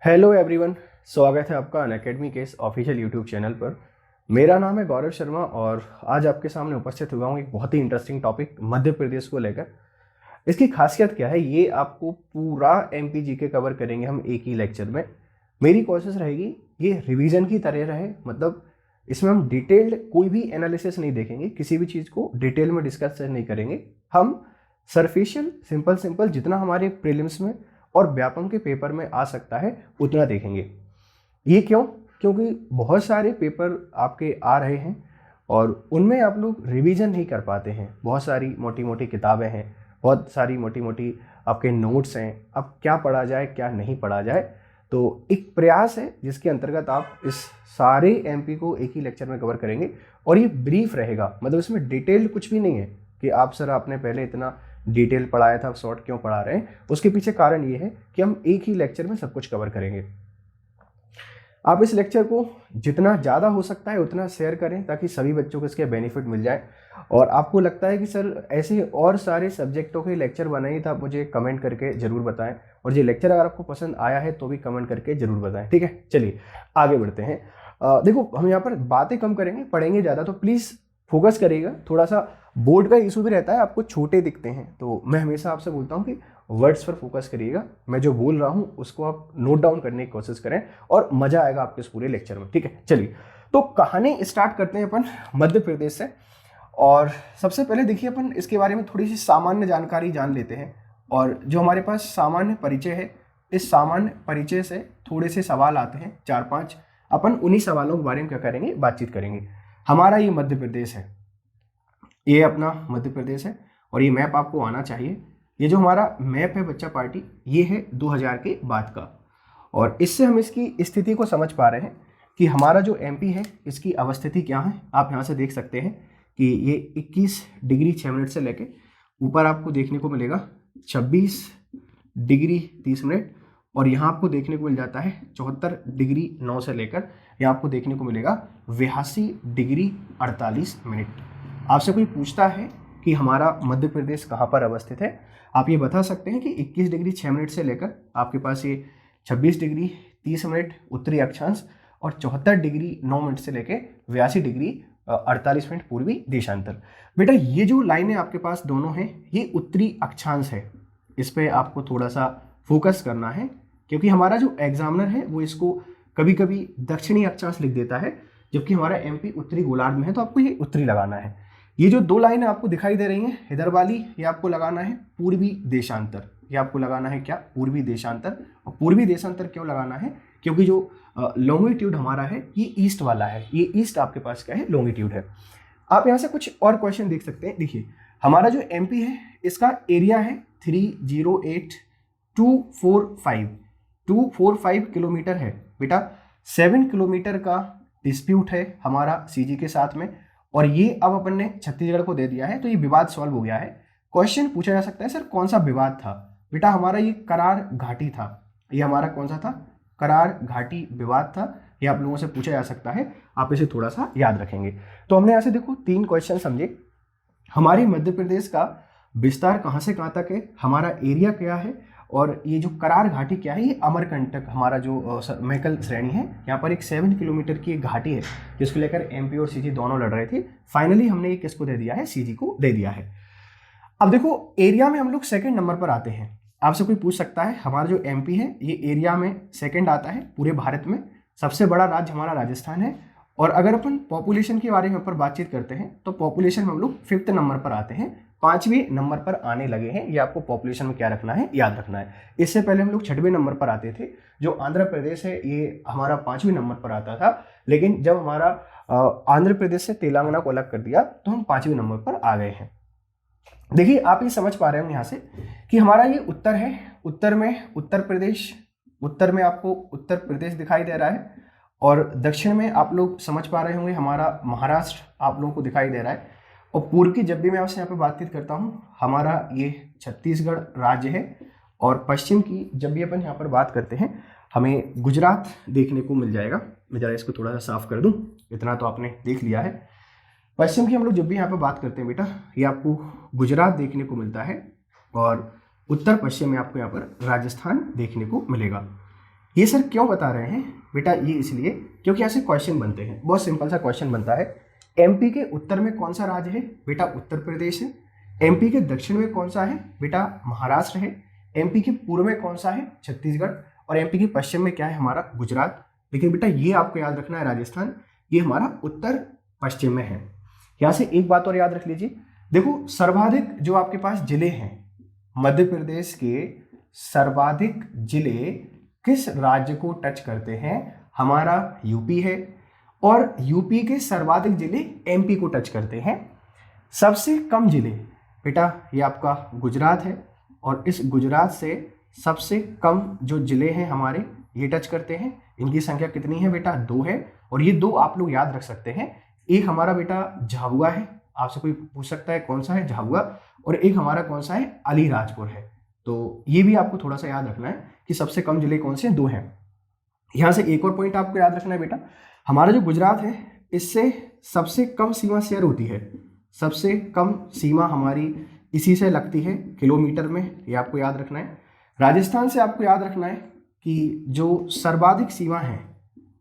Hello everyone, स्वागत है आपका अनअकैडमी के इस ऑफिशियल यूट्यूब चैनल पर। मेरा नाम है गौरव शर्मा और आज आपके सामने उपस्थित हुआ हूँ एक बहुत ही इंटरेस्टिंग टॉपिक मध्य प्रदेश को लेकर। इसकी खासियत क्या है, ये आपको पूरा एमपी के कवर करेंगे हम एक ही लेक्चर में। मेरी कोशिश रहेगी ये रिवीजन की तरह रहे, मतलब इसमें हम डिटेल्ड कोई भी एनालिसिस नहीं देखेंगे, किसी भी चीज़ को डिटेल में डिस्कस नहीं करेंगे। हम सरफेशियल सिंपल सिंपल जितना हमारे प्रीलिम्स में और व्यापम के पेपर में आ सकता है उतना देखेंगे। ये क्यों? क्योंकि बहुत सारे पेपर आपके आ रहे हैं और उनमें आप लोग रिवीजन नहीं कर पाते हैं। बहुत सारी मोटी मोटी किताबें हैं, बहुत सारी मोटी मोटी आपके नोट्स हैं। अब क्या पढ़ा जाए क्या नहीं पढ़ा जाए, तो एक प्रयास है जिसके अंतर्गत आप इस सारे एमपी को एक ही लेक्चर में कवर करेंगे। और ये ब्रीफ रहेगा, मतलब इसमें डिटेल्ड कुछ भी नहीं है कि आप सर आपने पहले इतना डिटेल पढ़ाया था, शॉर्ट क्यों पढ़ा रहे हैं। उसके पीछे कारण ये है कि हम एक ही लेक्चर में सब कुछ कवर करेंगे। आप इस लेक्चर को जितना ज़्यादा हो सकता है उतना शेयर करें ताकि सभी बच्चों को इसके बेनिफिट मिल जाए। और आपको लगता है कि सर ऐसे और सारे सब्जेक्टों के लेक्चर बनाइए तो आप मुझे कमेंट करके ज़रूर बताएं। और ये लेक्चर अगर आपको पसंद आया है तो भी कमेंट करके ज़रूर बताएं, ठीक है। चलिए आगे बढ़ते हैं। देखो, हम यहाँ पर बातें कम करेंगे, पढ़ेंगे ज़्यादा, तो प्लीज़ फोकस करिएगा। थोड़ा सा बोर्ड का इशू भी रहता है, आपको छोटे दिखते हैं, तो मैं हमेशा आपसे बोलता हूँ कि वर्ड्स पर फोकस करिएगा। मैं जो बोल रहा हूँ उसको आप नोट डाउन करने की कोशिश करें और मजा आएगा आपके इस पूरे लेक्चर में, ठीक है। चलिए तो कहानी स्टार्ट करते हैं अपन मध्य प्रदेश से। और सबसे पहले देखिए, अपन इसके बारे में थोड़ी सी सामान्य जानकारी जान लेते हैं। और जो हमारे पास सामान्य परिचय है, इस सामान्य परिचय से थोड़े से सवाल आते हैं, 4-5। अपन उन्हीं सवालों के बारे में क्या करेंगे, बातचीत करेंगे। हमारा ये मध्य प्रदेश है, ये अपना मध्य प्रदेश है और ये मैप आपको आना चाहिए। ये जो हमारा मैप है बच्चा पार्टी, ये है 2000 के बाद का। और इससे हम इसकी स्थिति को समझ पा रहे हैं कि हमारा जो एमपी है इसकी अवस्थिति क्या है। आप यहाँ से देख सकते हैं कि ये 21 डिग्री 6 मिनट से लेके ऊपर आपको देखने को मिलेगा 26 डिग्री 30 मिनट। और यहाँ आपको देखने को मिल जाता है 74 डिग्री 9 से लेकर यहाँ आपको देखने को मिलेगा 82 डिग्री 48 मिनट। आपसे कोई पूछता है कि हमारा मध्य प्रदेश कहाँ पर अवस्थित है, आप ये बता सकते हैं कि 21 डिग्री 6 मिनट से लेकर आपके पास ये 26 डिग्री 30 मिनट उत्तरी अक्षांश और 74 डिग्री 9 मिनट से लेकर 82 डिग्री 48 मिनट पूर्वी देशांतर। बेटा ये जो लाइनें आपके पास दोनों हैं, ये उत्तरी अक्षांश है। इस पर आपको थोड़ा सा फोकस करना है क्योंकि हमारा जो एग्जामिनर है वो इसको कभी कभी दक्षिणी अक्षांश लिख देता है, जबकि हमारा एमपी उत्तरी गोलार्ध में है, तो आपको ये उत्तरी लगाना है। ये जो दो लाइनें आपको दिखाई दे रही हैं इधर वाली, ये आपको लगाना है पूर्वी देशांतर। ये आपको लगाना है क्या, पूर्वी देशांतर। और पूर्वी देशांतर क्यों लगाना है, क्योंकि जो लॉन्गिट्यूड हमारा है ये ईस्ट वाला है, ये ईस्ट आपके पास क्या है, लॉन्गिट्यूड है। आप यहाँ से कुछ और क्वेश्चन देख सकते हैं। देखिए हमारा जो एमपी है इसका एरिया है 308245 किलोमीटर है। बेटा 7 किलोमीटर का डिस्प्यूट है हमारा सीजी के साथ में, और ये अब अपन ने छत्तीसगढ़ को दे दिया है, तो ये विवाद सॉल्व हो गया है। क्वेश्चन पूछा जा सकता है सर कौन सा विवाद था। बेटा हमारा ये करार घाटी था। ये हमारा कौन सा था, करार घाटी विवाद था। ये आप लोगों से पूछा जा सकता है, आप इसे थोड़ा सा याद रखेंगे। तो हमने यहाँ से देखो 3 क्वेश्चन समझे। हमारे मध्य प्रदेश का विस्तार कहाँ से कहाँ तक है, हमारा एरिया क्या है, और ये जो करार घाटी क्या है, ये अमरकंटक हमारा जो मैकल श्रेणी है। यहाँ पर एक 7 किलोमीटर की एक घाटी है जिसको लेकर एमपी और सीजी दोनों लड़ रहे थे। फाइनली हमने ये किसको दे दिया है, सीजी को दे दिया है। अब देखो एरिया में हम लोग सेकंड नंबर पर आते हैं। आपसे कोई पूछ सकता है हमारा जो एमपी है ये एरिया में सेकंड आता है पूरे भारत में। सबसे बड़ा राज्य हमारा राजस्थान है। और अगर अपन पॉपुलेशन के बारे में ऊपर बातचीत करते हैं तो पॉपुलेशन में हम लोग 5th नंबर पर आते हैं, 5वें नंबर पर आने लगे हैं। ये आपको पॉपुलेशन में क्या रखना है, याद रखना है। इससे पहले हम लोग 6वें नंबर पर आते थे। जो आंध्र प्रदेश है ये हमारा 5वें नंबर पर आता था, लेकिन जब हमारा आंध्र प्रदेश से तेलंगाना को अलग कर दिया तो हम 5वें नंबर पर आ गए हैं। देखिए आप ये समझ पा रहे हो यहाँ से कि हमारा ये उत्तर है, उत्तर में उत्तर प्रदेश, उत्तर में आपको उत्तर प्रदेश दिखाई दे रहा है, और दक्षिण में आप लोग समझ पा रहे होंगे हमारा महाराष्ट्र आप लोगों को दिखाई दे रहा है। और पूर्व की जब भी मैं आपसे यहाँ पे बातचीत करता हूँ हमारा ये छत्तीसगढ़ राज्य है। और पश्चिम की जब भी अपन यहाँ पर बात करते हैं हमें गुजरात देखने को मिल जाएगा। मैं जरा इसको थोड़ा सा साफ कर दूँ, इतना तो आपने देख लिया है। पश्चिम की हम लोग जब भी यहाँ पे बात करते हैं बेटा, ये आपको गुजरात देखने को मिलता है, और उत्तर पश्चिम में आपको यहाँ पर राजस्थान देखने को मिलेगा। ये सर क्यों बता रहे हैं बेटा? ये इसलिए क्योंकि ऐसे क्वेश्चन बनते हैं, बहुत सिंपल सा क्वेश्चन बनता है। एमपी के उत्तर में कौन सा राज्य है? बेटा उत्तर प्रदेश है। एमपी के दक्षिण में कौन सा है? बेटा महाराष्ट्र है। एमपी के पूर्व में कौन सा है? छत्तीसगढ़। और एमपी के पश्चिम में क्या है? हमारा गुजरात। लेकिन बेटा ये आपको याद रखना है, राजस्थान ये हमारा उत्तर पश्चिम में है। यहाँ से एक बात और याद रख लीजिए, देखो सर्वाधिक जो आपके पास जिले हैं, मध्य प्रदेश के सर्वाधिक जिले किस राज्य को टच करते हैं? हमारा यूपी है। और यूपी के सर्वाधिक जिले एमपी को टच करते हैं। सबसे कम जिले बेटा ये आपका गुजरात है। और इस गुजरात से सबसे कम जो जिले हैं हमारे ये टच करते हैं। इनकी संख्या कितनी है बेटा? 2 है। और ये 2 आप लोग याद रख सकते हैं। एक हमारा बेटा झाबुआ है, आपसे कोई पूछ सकता है कौन सा है? झाबुआ। और एक हमारा कौन सा है? अलीराजपुर है। तो ये भी आपको थोड़ा सा याद रखना है कि सबसे कम जिले कौन से? 2 हैं। यहाँ से एक और पॉइंट आपको याद रखना है बेटा, हमारा जो गुजरात है इससे सबसे कम सीमा शेयर होती है। सबसे कम सीमा हमारी इसी से लगती है किलोमीटर में, ये आपको याद रखना है। राजस्थान से आपको याद रखना है कि जो सर्वाधिक सीमा है,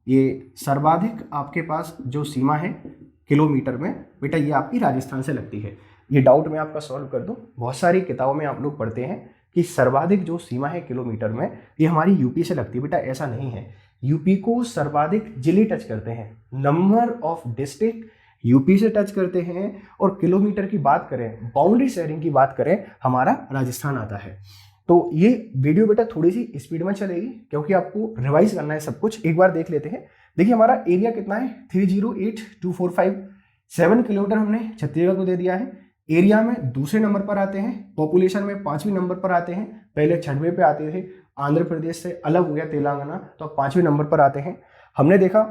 ये सर्वाधिक आपके पास जो सीमा है किलोमीटर में बेटा ये आपकी राजस्थान से लगती है। ये डाउट मैं आपका सॉल्व कर दूं, बहुत सारी किताबों में आप लोग पढ़ते हैं कि सर्वाधिक जो सीमा है किलोमीटर में ये हमारी यूपी से लगती है। बेटा ऐसा नहीं है, यूपी को सर्वाधिक जिले टच करते हैं, नंबर ऑफ डिस्ट्रिक्ट यूपी से टच करते हैं। और किलोमीटर की बात करें, बाउंड्री शेयरिंग की बात करें, हमारा राजस्थान आता है। तो ये वीडियो बेटा थोड़ी सी स्पीड में चलेगी क्योंकि आपको रिवाइज करना है सब कुछ। एक बार देख लेते हैं। देखिए हमारा एरिया कितना है? 308245, 7 किलोमीटर हमने छत्तीसगढ़ को दे दिया है। एरिया में दूसरे नंबर पर आते हैं, पॉपुलेशन में 5वें नंबर पर आते हैं। पहले 6वें पे आते थे, आंध्र प्रदेश से अलग हो गया तेलंगाना, तो अब 5वें नंबर पर आते हैं। हमने देखा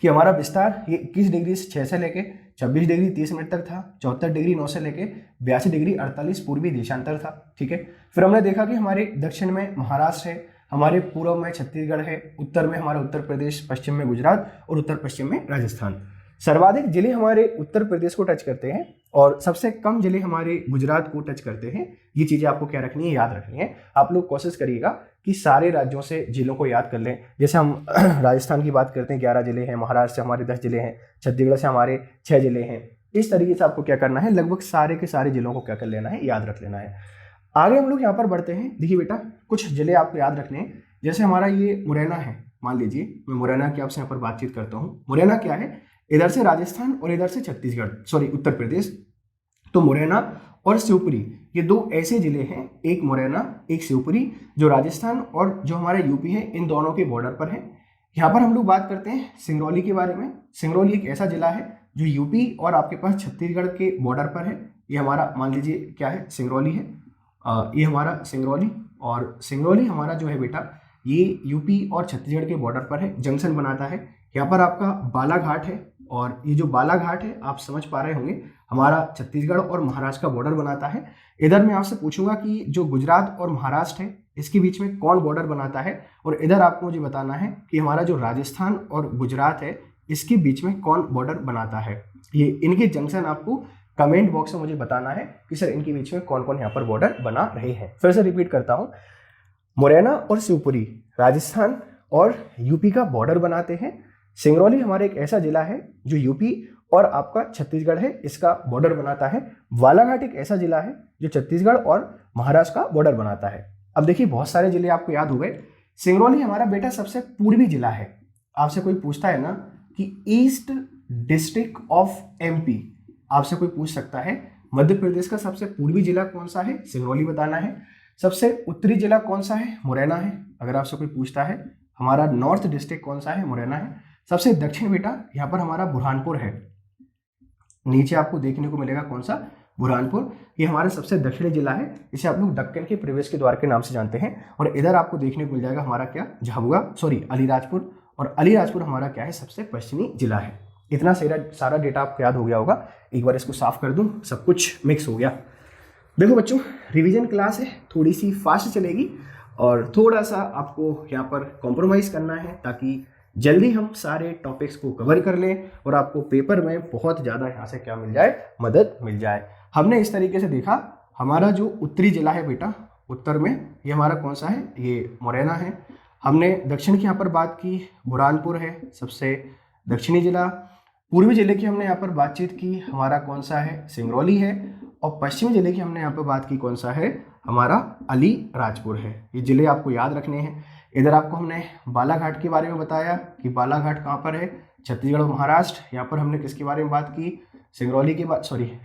कि हमारा विस्तार ये 21 डिग्री 6 से लेके 26 डिग्री 30 मिनट तक था, 74 डिग्री 9 से लेके 82 डिग्री 48 पूर्वी देशांतर था। ठीक है, फिर हमने देखा कि हमारे दक्षिण में महाराष्ट्र है, हमारे पूर्व में छत्तीसगढ़ है, उत्तर में हमारा उत्तर प्रदेश, पश्चिम में गुजरात और उत्तर पश्चिम में राजस्थान। सर्वाधिक जिले हमारे उत्तर प्रदेश को टच करते हैं और सबसे कम जिले हमारे गुजरात को टच करते हैं। ये चीज़ें आपको क्या रखनी है? याद रखनी है। आप लोग कोशिश करिएगा कि सारे राज्यों से जिलों को याद कर लें। जैसे हम राजस्थान की बात करते हैं 11 जिले हैं, महाराष्ट्र से हमारे 10 जिले हैं, छत्तीसगढ़ से हमारे 6 जिले हैं। इस तरीके से आपको क्या करना है? लगभग सारे के सारे जिलों को क्या कर लेना है? याद रख लेना है। आगे हम लोग यहाँ पर बढ़ते हैं। देखिए बेटा कुछ जिले आपको याद रखने हैं। जैसे हमारा ये मुरैना है, मान लीजिए मैं मुरैना की आपसे यहाँ पर बातचीत करता हूँ। मुरैना क्या है? इधर से राजस्थान और इधर से छत्तीसगढ़, सॉरी उत्तर प्रदेश। तो मुरैना और शिवपुरी ये 2 ऐसे जिले हैं, एक मुरैना एक शिवपुरी, जो राजस्थान और जो हमारा यूपी है इन दोनों के बॉर्डर पर है। यहाँ पर हम लोग बात करते हैं सिंगरौली के बारे में। सिंगरौली एक ऐसा जिला है जो यूपी और आपके पास छत्तीसगढ़ के बॉर्डर पर है। ये हमारा मान लीजिए क्या है? सिंगरौली है। ये हमारा सिंगरौली, और सिंगरौली हमारा जो है बेटा ये यूपी और छत्तीसगढ़ के बॉर्डर पर है, जंक्शन बनाता है। यहाँ पर आपका बालाघाट है, और ये जो बालाघाट है आप समझ पा रहे होंगे हमारा छत्तीसगढ़ और महाराष्ट्र का बॉर्डर बनाता है। इधर मैं आपसे पूछूंगा कि जो गुजरात और महाराष्ट्र है इसके बीच में कौन बॉर्डर बनाता है, और इधर आपको मुझे बताना है कि हमारा जो राजस्थान और गुजरात है इसके बीच में कौन बॉर्डर बनाता है। ये इनके जंक्शन आपको कमेंट बॉक्स में मुझे बताना है कि सर इनके बीच में कौन कौन यहाँ पर बॉर्डर बना रहे हैं। फिर से रिपीट करता हूँ, मुरैना और शिवपुरी राजस्थान और यूपी का बॉर्डर बनाते हैं। सिंगरौली हमारा एक ऐसा जिला है जो यूपी और आपका छत्तीसगढ़ है इसका बॉर्डर बनाता है। बालाघाट एक ऐसा जिला है जो छत्तीसगढ़ और महाराष्ट्र का बॉर्डर बनाता है। अब देखिए बहुत सारे जिले आपको याद हो गए। सिंगरौली हमारा बेटा सबसे पूर्वी जिला है। आपसे कोई पूछता है ना कि ईस्ट डिस्ट्रिक्ट ऑफ एमपी, आपसे कोई पूछ सकता है मध्य प्रदेश का सबसे पूर्वी जिला कौन सा है? सिंगरौली बताना है। सबसे उत्तरी जिला कौन सा है? मुरैना है। अगर आपसे कोई पूछता है हमारा नॉर्थ डिस्ट्रिक्ट कौन सा है? मुरैना है। सबसे दक्षिण बेटा यहाँ पर हमारा बुरहानपुर है। नीचे आपको देखने को मिलेगा कौन सा? बुरहानपुर। ये हमारा सबसे दक्षिणी जिला है, इसे आप लोग दक्कन के प्रवेश के द्वार के नाम से जानते हैं। और इधर आपको देखने को मिल जाएगा हमारा क्या? झाबुआ, सॉरी अलीराजपुर। और अलीराजपुर हमारा क्या है? सबसे पश्चिमी जिला है। इतना सारा डेटा आपको याद हो गया होगा। एक बार इसको साफ कर दूं, सब कुछ मिक्स हो गया। देखो बच्चों रिवीजन क्लास है, थोड़ी सी फास्ट चलेगी और थोड़ा सा आपको यहाँ पर कॉम्प्रोमाइज़ करना है ताकि जल्दी हम सारे टॉपिक्स को कवर कर लें और आपको पेपर में बहुत ज़्यादा यहाँ से क्या मिल जाए? मदद मिल जाए। हमने इस तरीके से देखा हमारा जो उत्तरी जिला है बेटा, उत्तर में ये हमारा कौन सा है? ये मुरैना है। हमने दक्षिण की यहाँ पर बात की, बुरहानपुर है सबसे दक्षिणी जिला। पूर्वी जिले की हमने यहाँ पर बातचीत की, हमारा कौन सा है, सिंगरौली है। और पश्चिमी जिले की हमने यहाँ पर बात की, कौन सा है, हमारा अलीराजपुर है। ये जिले आपको याद रखने हैं। इधर आपको हमने बालाघाट के बारे में बताया कि बालाघाट कहाँ पर है, छत्तीसगढ़ और महाराष्ट्र। यहाँ पर हमने किसके बारे में बात की, सिंगरौली के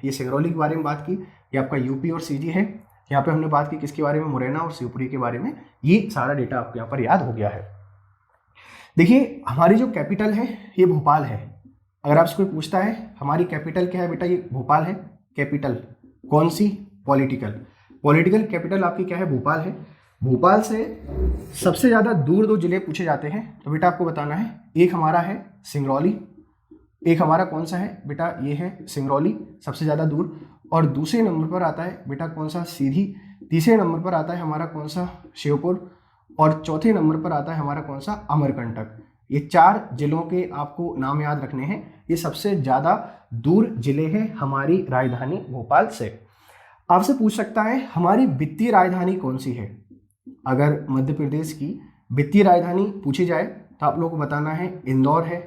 ये सिंगरौली के बारे में बात की। ये आपका यूपी और सीजी है। यहाँ पे हमने बात की किसके बारे में, मुरैना और शिवपुरी के बारे में। ये सारा डेटा आपको यहाँ पर याद हो गया है। देखिए हमारी जो कैपिटल है ये भोपाल है। अगर आपसे कोई पूछता है हमारी कैपिटल क्या है, बेटा ये भोपाल है। कैपिटल कौन सी, पॉलिटिकल कैपिटल आपकी क्या है, भोपाल है। भोपाल से सबसे ज़्यादा दूर दो जिले पूछे जाते हैं, तो बेटा आपको बताना है, एक हमारा है सिंगरौली, एक हमारा कौन सा है बेटा, ये है सिंगरौली सबसे ज़्यादा दूर। और दूसरे नंबर पर आता है बेटा कौन सा, सीधी। तीसरे नंबर पर आता है हमारा कौन सा, श्योपुर। और चौथे नंबर पर आता है हमारा कौन सा, अमरकंटक। ये 4 जिलों के आपको नाम याद रखने हैं। ये सबसे ज़्यादा दूर जिले हैं हमारी राजधानी भोपाल से। आपसे पूछ सकता है हमारी वित्तीय राजधानी कौन सी है। अगर मध्य प्रदेश की वित्तीय राजधानी पूछी जाए तो आप लोगों को बताना है इंदौर है।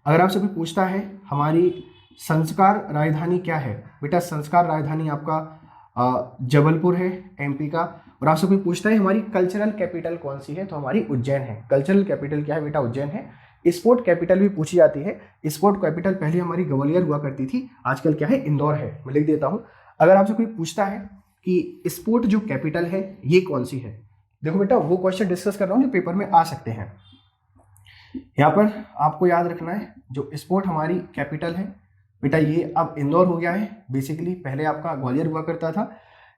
अगर आपसे कोई पूछता है हमारी संस्कार राजधानी क्या है, बेटा संस्कार राजधानी आपका जबलपुर है, एमपी का। और आपसे कोई पूछता है हमारी कल्चरल कैपिटल कौन सी है, तो हमारी उज्जैन है। कल्चरल कैपिटल क्या है बेटा, उज्जैन है। स्पोर्ट कैपिटल भी पूछी जाती है। स्पोर्ट कैपिटल पहले हमारी ग्वालियर हुआ करती थी, आजकल क्या है, इंदौर है। मैं लिख देता हूँ। अगर आपसे कोई पूछता है कि स्पोर्ट जो कैपिटल है ये कौन सी है, देखो बेटा वो क्वेश्चन डिस्कस कर रहा हूँ जो पेपर में आ सकते हैं। यहाँ पर आपको याद रखना है जो स्पोर्ट हमारी कैपिटल है बेटा, ये अब इंदौर हो गया है। बेसिकली पहले आपका ग्वालियर हुआ करता था।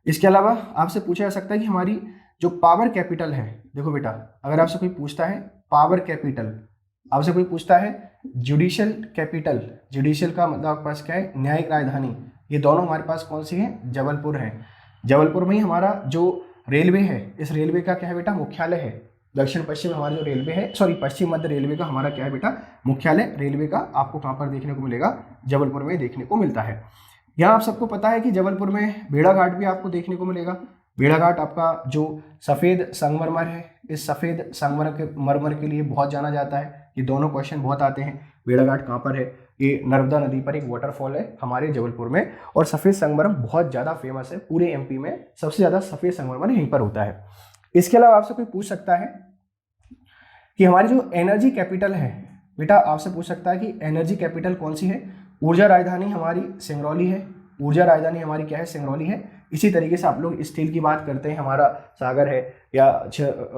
इसके अलावा आपसे पूछा जा सकता है कि हमारी जो पावर कैपिटल है, देखो बेटा अगर आपसे कोई पूछता है पावर कैपिटल, आपसे कोई पूछता है जुडिशियल कैपिटल, जुडिशियल का मतलब आपके पास क्या है, न्यायिक राजधानी। ये दोनों हमारे पास कौन सी है, जबलपुर है। जबलपुर में ही हमारा जो रेलवे है, इस रेलवे का क्या है बेटा, मुख्यालय है। दक्षिण पश्चिम हमारा जो रेलवे है, पश्चिम मध्य रेलवे का हमारा क्या है बेटा, मुख्यालय रेलवे का आपको कहाँ पर देखने को मिलेगा, जबलपुर में देखने को मिलता है। यहाँ आप सबको पता है कि जबलपुर में भेड़ाघाट भी आपको देखने को मिलेगा। भेड़ाघाट आपका जो सफ़ेद संगमरमर है, इस सफ़ेद संगमरमर के लिए बहुत जाना जाता है। ये दोनों क्वेश्चन बहुत आते हैं। भेड़ाघाट कहाँ पर है, ये नर्मदा नदी पर एक वाटरफॉल है हमारे जबलपुर में। और सफ़ेद संगमरमर बहुत ज़्यादा फेमस है, पूरे एमपी में सबसे ज़्यादा सफ़ेद संगमरमर यहीं पर होता है। इसके अलावा आपसे कोई पूछ सकता है कि हमारी जो एनर्जी कैपिटल है बेटा, आपसे पूछ सकता है कि एनर्जी कैपिटल कौन सी है। ऊर्जा राजधानी हमारी सिंगरौली है। ऊर्जा राजधानी हमारी क्या है, सिंगरौली है। इसी तरीके से आप लोग स्टील की बात करते हैं, हमारा सागर है, या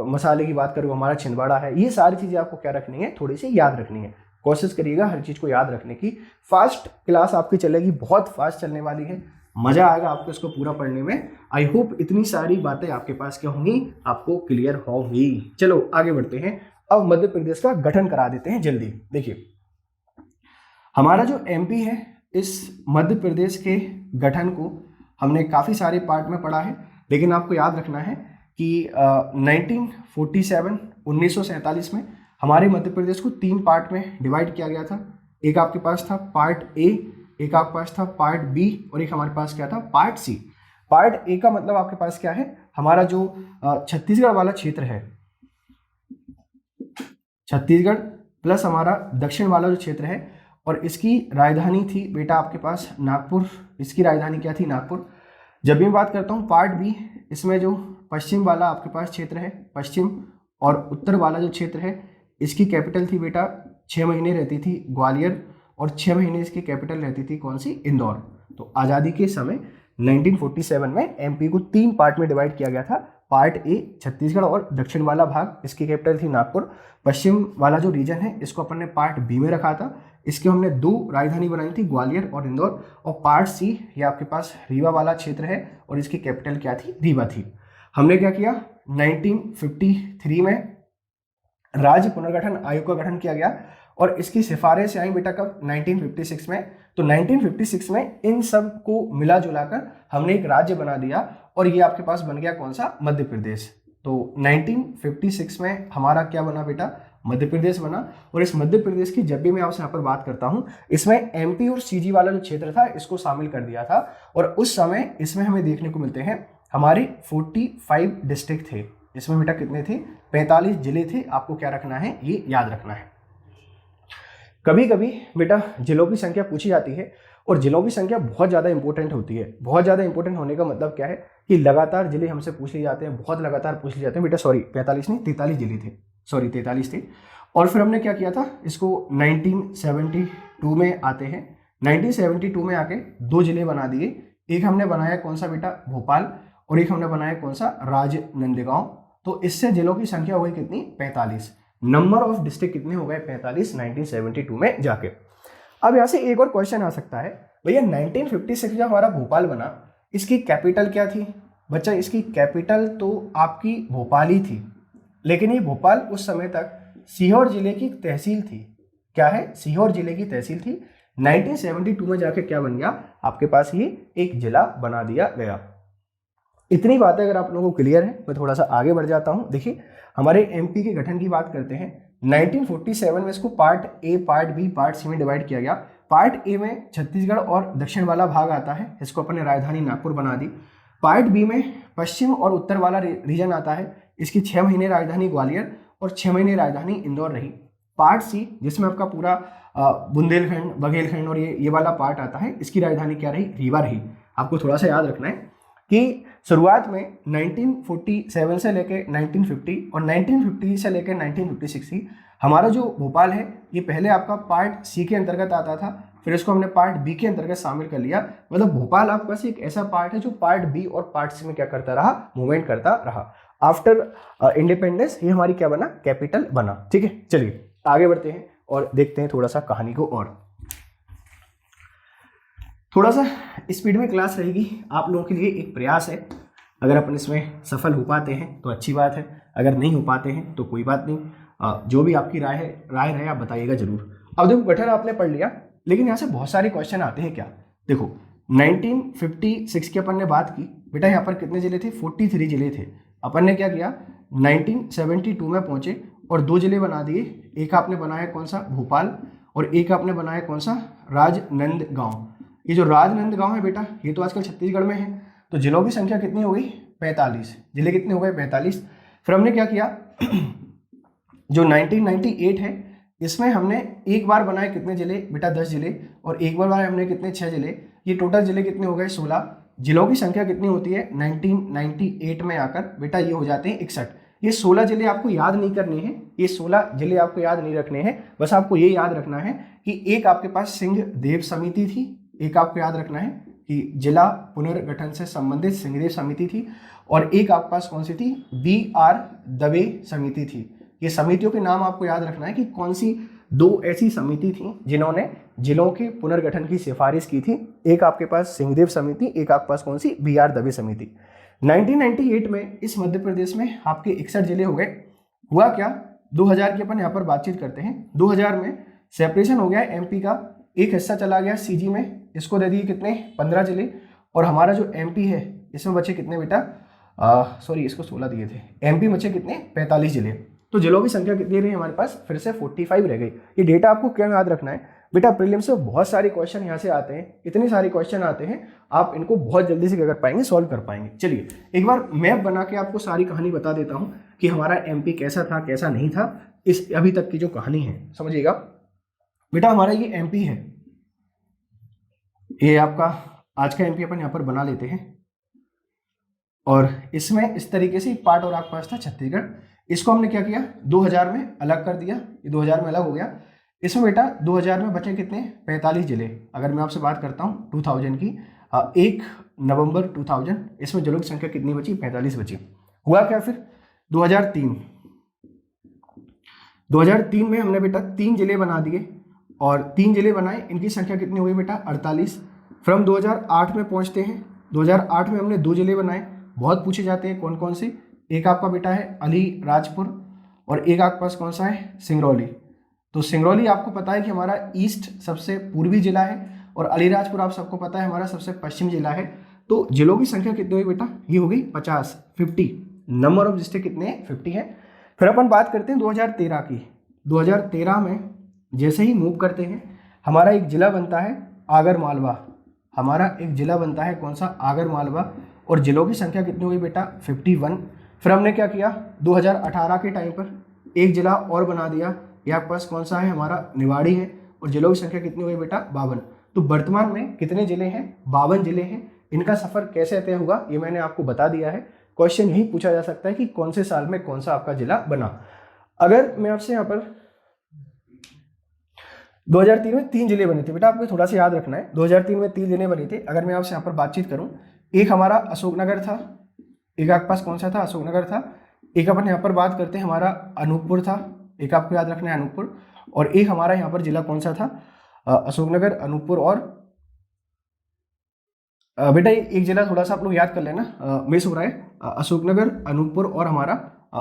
मसाले की बात करो हमारा छिंदवाड़ा है। ये सारी चीज़ें आपको क्या रखनी है, थोड़ी सी याद रखनी है। कोशिश करिएगा हर चीज़ को याद रखने की। फास्ट क्लास आपकी चलेगी, बहुत फास्ट चलने वाली है, मज़ा आएगा आपको इसको पूरा पढ़ने में। आई होप इतनी सारी बातें आपके पास क्या होंगी, आपको क्लियर होंगी। चलो आगे बढ़ते हैं। अब मध्य प्रदेश का गठन करा देते हैं जल्दी। देखिए हमारा जो एमपी है, इस मध्य प्रदेश के गठन को हमने काफ़ी सारे पार्ट में पढ़ा है, लेकिन आपको याद रखना है कि 1947 में हमारे मध्य प्रदेश को 3 पार्ट में डिवाइड किया गया था। एक आपके पास था पार्ट ए, एक आपके पास था पार्ट बी, और एक हमारे पास क्या था, पार्ट सी। पार्ट ए का मतलब आपके पास क्या है, हमारा जो छत्तीसगढ़ वाला क्षेत्र है, छत्तीसगढ़ प्लस हमारा दक्षिण वाला जो क्षेत्र है, और इसकी राजधानी थी बेटा आपके पास नागपुर। इसकी राजधानी क्या थी, नागपुर। जब भी मैं बात करता हूँ पार्ट बी, इसमें जो पश्चिम वाला आपके पास क्षेत्र है, पश्चिम और उत्तर वाला जो क्षेत्र है, इसकी कैपिटल थी बेटा 6 महीने रहती थी ग्वालियर, और 6 महीने इसकी कैपिटल रहती थी कौन सी, इंदौर। तो आज़ादी के समय 1947 में एमपी को 3 पार्ट में डिवाइड किया गया था। पार्ट ए छत्तीसगढ़ और दक्षिण वाला भाग, इसकी कैपिटल थी नागपुर। पश्चिम वाला जो रीजन है इसको अपन ने पार्ट बी में रखा था। इसके हमने 2 राजधानी बनाई थी, ग्वालियर और इंदौर। और पार्ट सी ये आपके पास रीवा वाला क्षेत्र है, और इसकी कैपिटल क्या थी, रीवा थी। हमने क्या किया, 1953 में राज्य पुनर्गठन आयोग का गठन किया गया, और इसकी सिफारिश आई बेटा कब, 1956 में। तो 1956 में इन सब को मिला जुला कर हमने एक राज्य बना दिया, और ये आपके पास बन गया कौन सा, मध्य प्रदेश। तो 1956 में हमारा क्या बना बेटा, मध्य प्रदेश बना। और इस मध्य प्रदेश की जब भी मैं आपसे यहाँ पर बात करता हूँ, इसमें एमपी और सीजी वाला जो क्षेत्र था इसको शामिल कर दिया था। और उस समय इसमें हमें देखने को मिलते हैं हमारे 45 डिस्ट्रिक्ट थे। इसमें बेटा कितने थे, 45 जिले थे। आपको क्या रखना है, ये याद रखना है। कभी कभी बेटा जिलों की संख्या पूछी जाती है और जिलों की संख्या बहुत ज़्यादा इंपॉर्टेंट होती है। बहुत ज़्यादा इंपॉर्टेंट होने का मतलब क्या है कि लगातार जिले हमसे पूछ लिए जाते हैं, बहुत लगातार पूछ लिए जाते हैं। बेटा सॉरी 45 नहीं 43 जिले थे, सॉरी 43 थे। और फिर हमने क्या किया था, इसको 1972 में आते हैं। 1972 में आके 2 जिले बना दिए। एक हमने बनाया कौन सा बेटा, भोपाल, और एक हमने बनाया कौन सा, राजनंदगांव। तो इससे जिलों की संख्या हो गई कितनी, 45। नंबर ऑफ डिस्ट्रिक्ट कितने हो गए, 45 1972 में जाके। अब यहाँ से एक और क्वेश्चन आ सकता है, भैया 1956 जब हमारा भोपाल बना, इसकी कैपिटल क्या थी। बच्चा इसकी कैपिटल तो आपकी भोपाल ही थी, लेकिन ये भोपाल उस समय तक सीहोर जिले की तहसील थी। क्या है, सीहोर जिले की तहसील थी। 1972 में जाके क्या बन गया, आपके पास ये एक जिला बना दिया गया। इतनी बातें अगर आप लोगों को क्लियर है, मैं थोड़ा सा आगे बढ़ जाता हूँ। देखिए हमारे एमपी के गठन की बात करते हैं। 1947 में इसको part A, part B, part C में डिवाइड किया गया। पार्ट ए में छत्तीसगढ़ और दक्षिण वाला भाग आता है, इसको अपने राजधानी नागपुर बना दी। पार्ट बी में पश्चिम और उत्तर वाला रीजन आता है, इसकी 6 महीने राजधानी ग्वालियर और 6 महीने राजधानी इंदौर रही। पार्ट सी जिसमें आपका पूरा बुंदेलखंड, बघेलखंड और ये वाला पार्ट आता है, इसकी राजधानी क्या रही, रीवा रही। आपको थोड़ा सा याद रखना है कि शुरुआत में 1947 से लेके 1950 और 1950 से लेके 1956 ही हमारा जो भोपाल है ये पहले आपका पार्ट सी के अंतर्गत आता था, फिर इसको हमने पार्ट बी के अंतर्गत शामिल कर लिया। मतलब भोपाल आपके पास एक ऐसा पार्ट है जो पार्ट बी और पार्ट सी में क्या करता रहा, मूवमेंट करता रहा। आफ्टर इंडिपेंडेंस ये हमारी क्या बना, कैपिटल बना। ठीक है, चलिए आगे बढ़ते हैं और देखते हैं थोड़ा सा कहानी को। और थोड़ा सा स्पीड में क्लास रहेगी, आप लोगों के लिए एक प्रयास है। अगर अपन इसमें सफल हो पाते हैं तो अच्छी बात है, अगर नहीं हो पाते हैं तो कोई बात नहीं। जो भी आपकी राय रहे आप बताइएगा जरूर। अब देखो गठन आपने पढ़ लिया, लेकिन यहाँ से बहुत सारे क्वेश्चन आते हैं। क्या देखो 1956 की अपन ने बात की, बेटा यहाँ पर कितने जिले थे, 43 जिले थे। अपन ने क्या किया, 1972 में पहुंचे और 2 जिले बना दिए। एक आपने बनाया कौन सा, भोपाल, और एक आपने बनाया कौन सा, राजनंदगांव। ये जो राजनंदगांव है बेटा ये तो आजकल छत्तीसगढ़ में है। तो जिलों की संख्या कितनी हो गई, 45। जिले कितने हो गए, 45। फिर हमने क्या किया, जो 1998 है इसमें हमने एक बार बनाए कितने जिले बेटा, 10 जिले, और एक बार बनाए हमने कितने, 6 जिले। ये टोटल जिले कितने हो गए, 16। जिलों की संख्या कितनी होती है 1998 में आकर बेटा ये हो जाते हैं 61। ये 16 जिले आपको याद नहीं करने हैं, ये 16 जिले आपको याद नहीं रखने हैं। बस आपको ये याद रखना है कि एक आपके पास सिंह देव समिति थी, एक आपको याद रखना है कि जिला पुनर्गठन से संबंधित सिंहदेव समिति थी, और एक आपके पास कौन सी थी, BR दवे समिति थी। ये समितियों के नाम आपको याद रखना है कि कौन सी 2 ऐसी समिति थी जिन्होंने जिलों के पुनर्गठन की सिफारिश की थी। एक आपके पास सिंहदेव समिति, एक आपके पास कौन सी, BR दवे समिति। 1998 में इस मध्य प्रदेश में आपके 61 जिले हो गए। हुआ क्या, 2000 की अपन यहाँ पर बातचीत करते हैं। 2000 में सेपरेशन हो गया एमपी का, एक हिस्सा चला गया सीजी में, इसको दे दिए कितने, 15 जिले। और हमारा जो एमपी है इसमें बचे कितने बेटा, सॉरी इसको 16 दिए थे, एमपी बचे कितने, 45 जिले। तो जिलों की संख्या कितनी रही हमारे पास, फिर से 45 रह गई। ये डेटा आपको क्या याद रखना है बेटा, प्रीलिम्स से बहुत सारे क्वेश्चन यहाँ से आते हैं, इतने सारे क्वेश्चन आते हैं, आप इनको बहुत जल्दी से क्या कर पाएंगे, सॉल्व कर पाएंगे। चलिए एक बार मैप बना के आपको सारी कहानी बता देता हूँ कि हमारा एमपी कैसा था कैसा नहीं था, इस अभी तक की जो कहानी है समझिएगा। बेटा हमारा ये एमपी है, ये आपका आज का एमपी अपन यहाँ पर बना लेते हैं। और इसमें इस तरीके से एक पार्ट और आपके पास था छत्तीसगढ़, इसको हमने क्या किया 2000 में अलग कर दिया, ये 2000 में अलग हो गया। इसमें बेटा 2000 में बचे कितने, 45 जिले। अगर मैं आपसे बात करता हूँ 2000 की, 1 नवंबर 2000, इसमें जिलों की संख्या कितनी बची, 45 बची। हुआ क्या फिर 2003 में हमने बेटा 3 जिले बना दिए, और 3 जिले बनाए, इनकी संख्या कितनी हुई बेटा, 48। फिर हम 2008 में पहुंचते हैं। 2008 में हमने 2 जिले बनाए, बहुत पूछे जाते हैं कौन कौन से, एक आपका बेटा है अलीराजपुर और एक आपके पास कौन सा है, सिंगरौली। तो सिंगरौली आपको पता है कि हमारा ईस्ट सबसे पूर्वी जिला है, और अलीराजपुर आप सबको पता है हमारा सबसे पश्चिम जिला है। तो जिलों की संख्या कितनी हुई बेटा, ये हो गई 50। नंबर ऑफ डिस्ट्रिक्ट कितने, 50 है। फिर अपन बात करते हैं 2013 की। 2013 में जैसे ही मूव करते हैं, हमारा एक जिला बनता है आगर मालवा, हमारा एक जिला बनता है कौन सा, आगर मालवा। और जिलों की संख्या कितनी हुई बेटा, 51। फिर हमने क्या किया, 2018 के टाइम पर एक जिला और बना दिया, ये आपके पास कौन सा है, हमारा निवाड़ी है, और जिलों की संख्या कितनी हुई बेटा, 52। तो वर्तमान में कितने जिले हैं, 52 जिले हैं। इनका सफर कैसे तय हुआ ये मैंने आपको बता दिया है। क्वेश्चन यही पूछा जा सकता है कि कौन से साल में कौन सा आपका जिला बना। अगर मैं आपसे यहाँ पर 2003 में 3 जिले बने थे बेटा, आपको थोड़ा सा याद रखना है, 2003 में 3 जिले बने थे। अगर मैं आपसे यहाँ पर बातचीत करूँ, एक हमारा अशोकनगर था, एक आपके पास कौन सा था, अशोकनगर था। एक अपन यहाँ पर बात करते हैं हमारा अनूपपुर था, एक आपको याद रखना है अनूपपुर। और एक हमारा यहाँ पर जिला कौन सा था, अशोकनगर, अनूपपुर और बेटा एक जिला थोड़ा सा आप लोग याद कर लेना, मिस हो रहा है, अशोकनगर, अनूपपुर और हमारा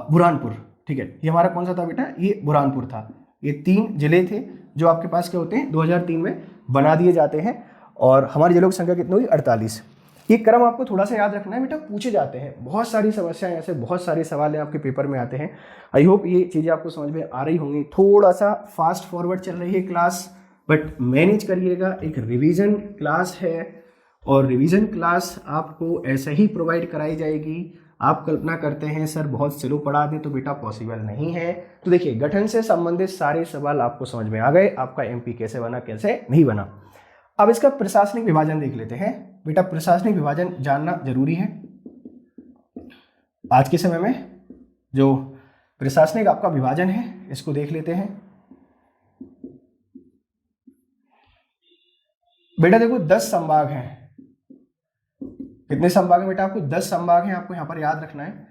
बुरहानपुर। ठीक है, ये हमारा कौन सा था बेटा, ये बुरहानपुर था। ये 3 जिले थे जो आपके पास क्या होते हैं, 2003 में बना दिए जाते हैं। और हमारे जिलों की संख्या कितनी हुई, 48। ये क्रम आपको थोड़ा सा याद रखना है बेटा, पूछे जाते हैं, बहुत सारी समस्याएं ऐसे, बहुत सारे सवाल आपके पेपर में आते हैं। आई होप ये चीज़ें आपको समझ में आ रही होंगी। थोड़ा सा फास्ट फॉरवर्ड चल रही है क्लास, बट मैनेज करिएगा, एक रिवीजन क्लास है और रिवीजन क्लास आपको ऐसे ही प्रोवाइड कराई जाएगी। आप कल्पना करते हैं सर बहुत स्लो पढ़ा दें, तो बेटा पॉसिबल नहीं है। तो देखिए, गठन से संबंधित सारे सवाल आपको समझ में आ गए, आपका एमपी कैसे बना कैसे नहीं बना। अब इसका प्रशासनिक विभाजन देख लेते हैं बेटा। प्रशासनिक विभाजन जानना जरूरी है आज के समय में। जो प्रशासनिक आपका विभाजन है इसको देख लेते हैं बेटा। देखो 10 संभाग हैं। कितने संभाग हैं बेटा, आपको 10 संभाग हैं, आपको यहाँ पर याद रखना है।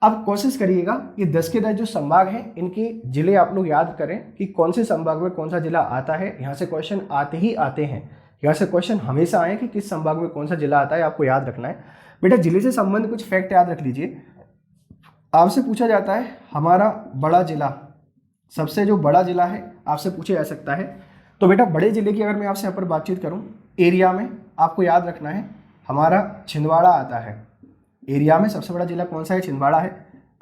अब कोशिश करिएगा ये 10 के 10 जो संभाग हैं इनके जिले आप लोग याद करें कि कौन से संभाग में कौन सा जिला आता है। यहाँ से क्वेश्चन आते ही आते हैं, यहाँ से क्वेश्चन हमेशा आए कि किस संभाग में कौन सा जिला आता है, आपको याद रखना है बेटा। जिले से संबंधित कुछ फैक्ट याद रख लीजिए। आपसे पूछा जाता है हमारा बड़ा जिला, सबसे जो बड़ा जिला है आपसे पूछा जा सकता है। तो बेटा बड़े जिले की अगर मैं आपसे यहाँ पर बातचीत करूँ, एरिया में आपको याद रखना है हमारा छिंदवाड़ा आता है। एरिया में सबसे बड़ा जिला कौन सा है, छिंदवाड़ा है।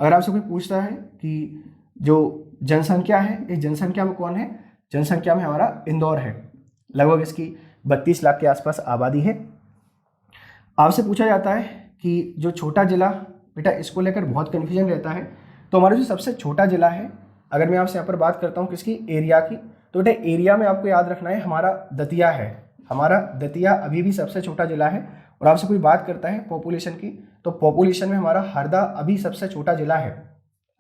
अगर आपसे कोई पूछता है कि जो जनसंख्या है, इस जनसंख्या में कौन है, जनसंख्या में हमारा इंदौर है, लगभग इसकी 32 लाख के आसपास आबादी है। आपसे पूछा जाता है कि जो छोटा जिला, बेटा इसको लेकर बहुत कन्फ्यूजन रहता है। तो हमारा जो सबसे छोटा जिला है, अगर मैं आपसे यहाँ पर बात करता हूँ किसकी, एरिया की, तो बेटा एरिया में आपको याद रखना है हमारा दतिया है। हमारा दतिया अभी भी सबसे छोटा जिला है। और आपसे कोई बात करता है पॉपुलेशन की, तो पॉपुलेशन में हमारा हरदा अभी सबसे छोटा जिला है।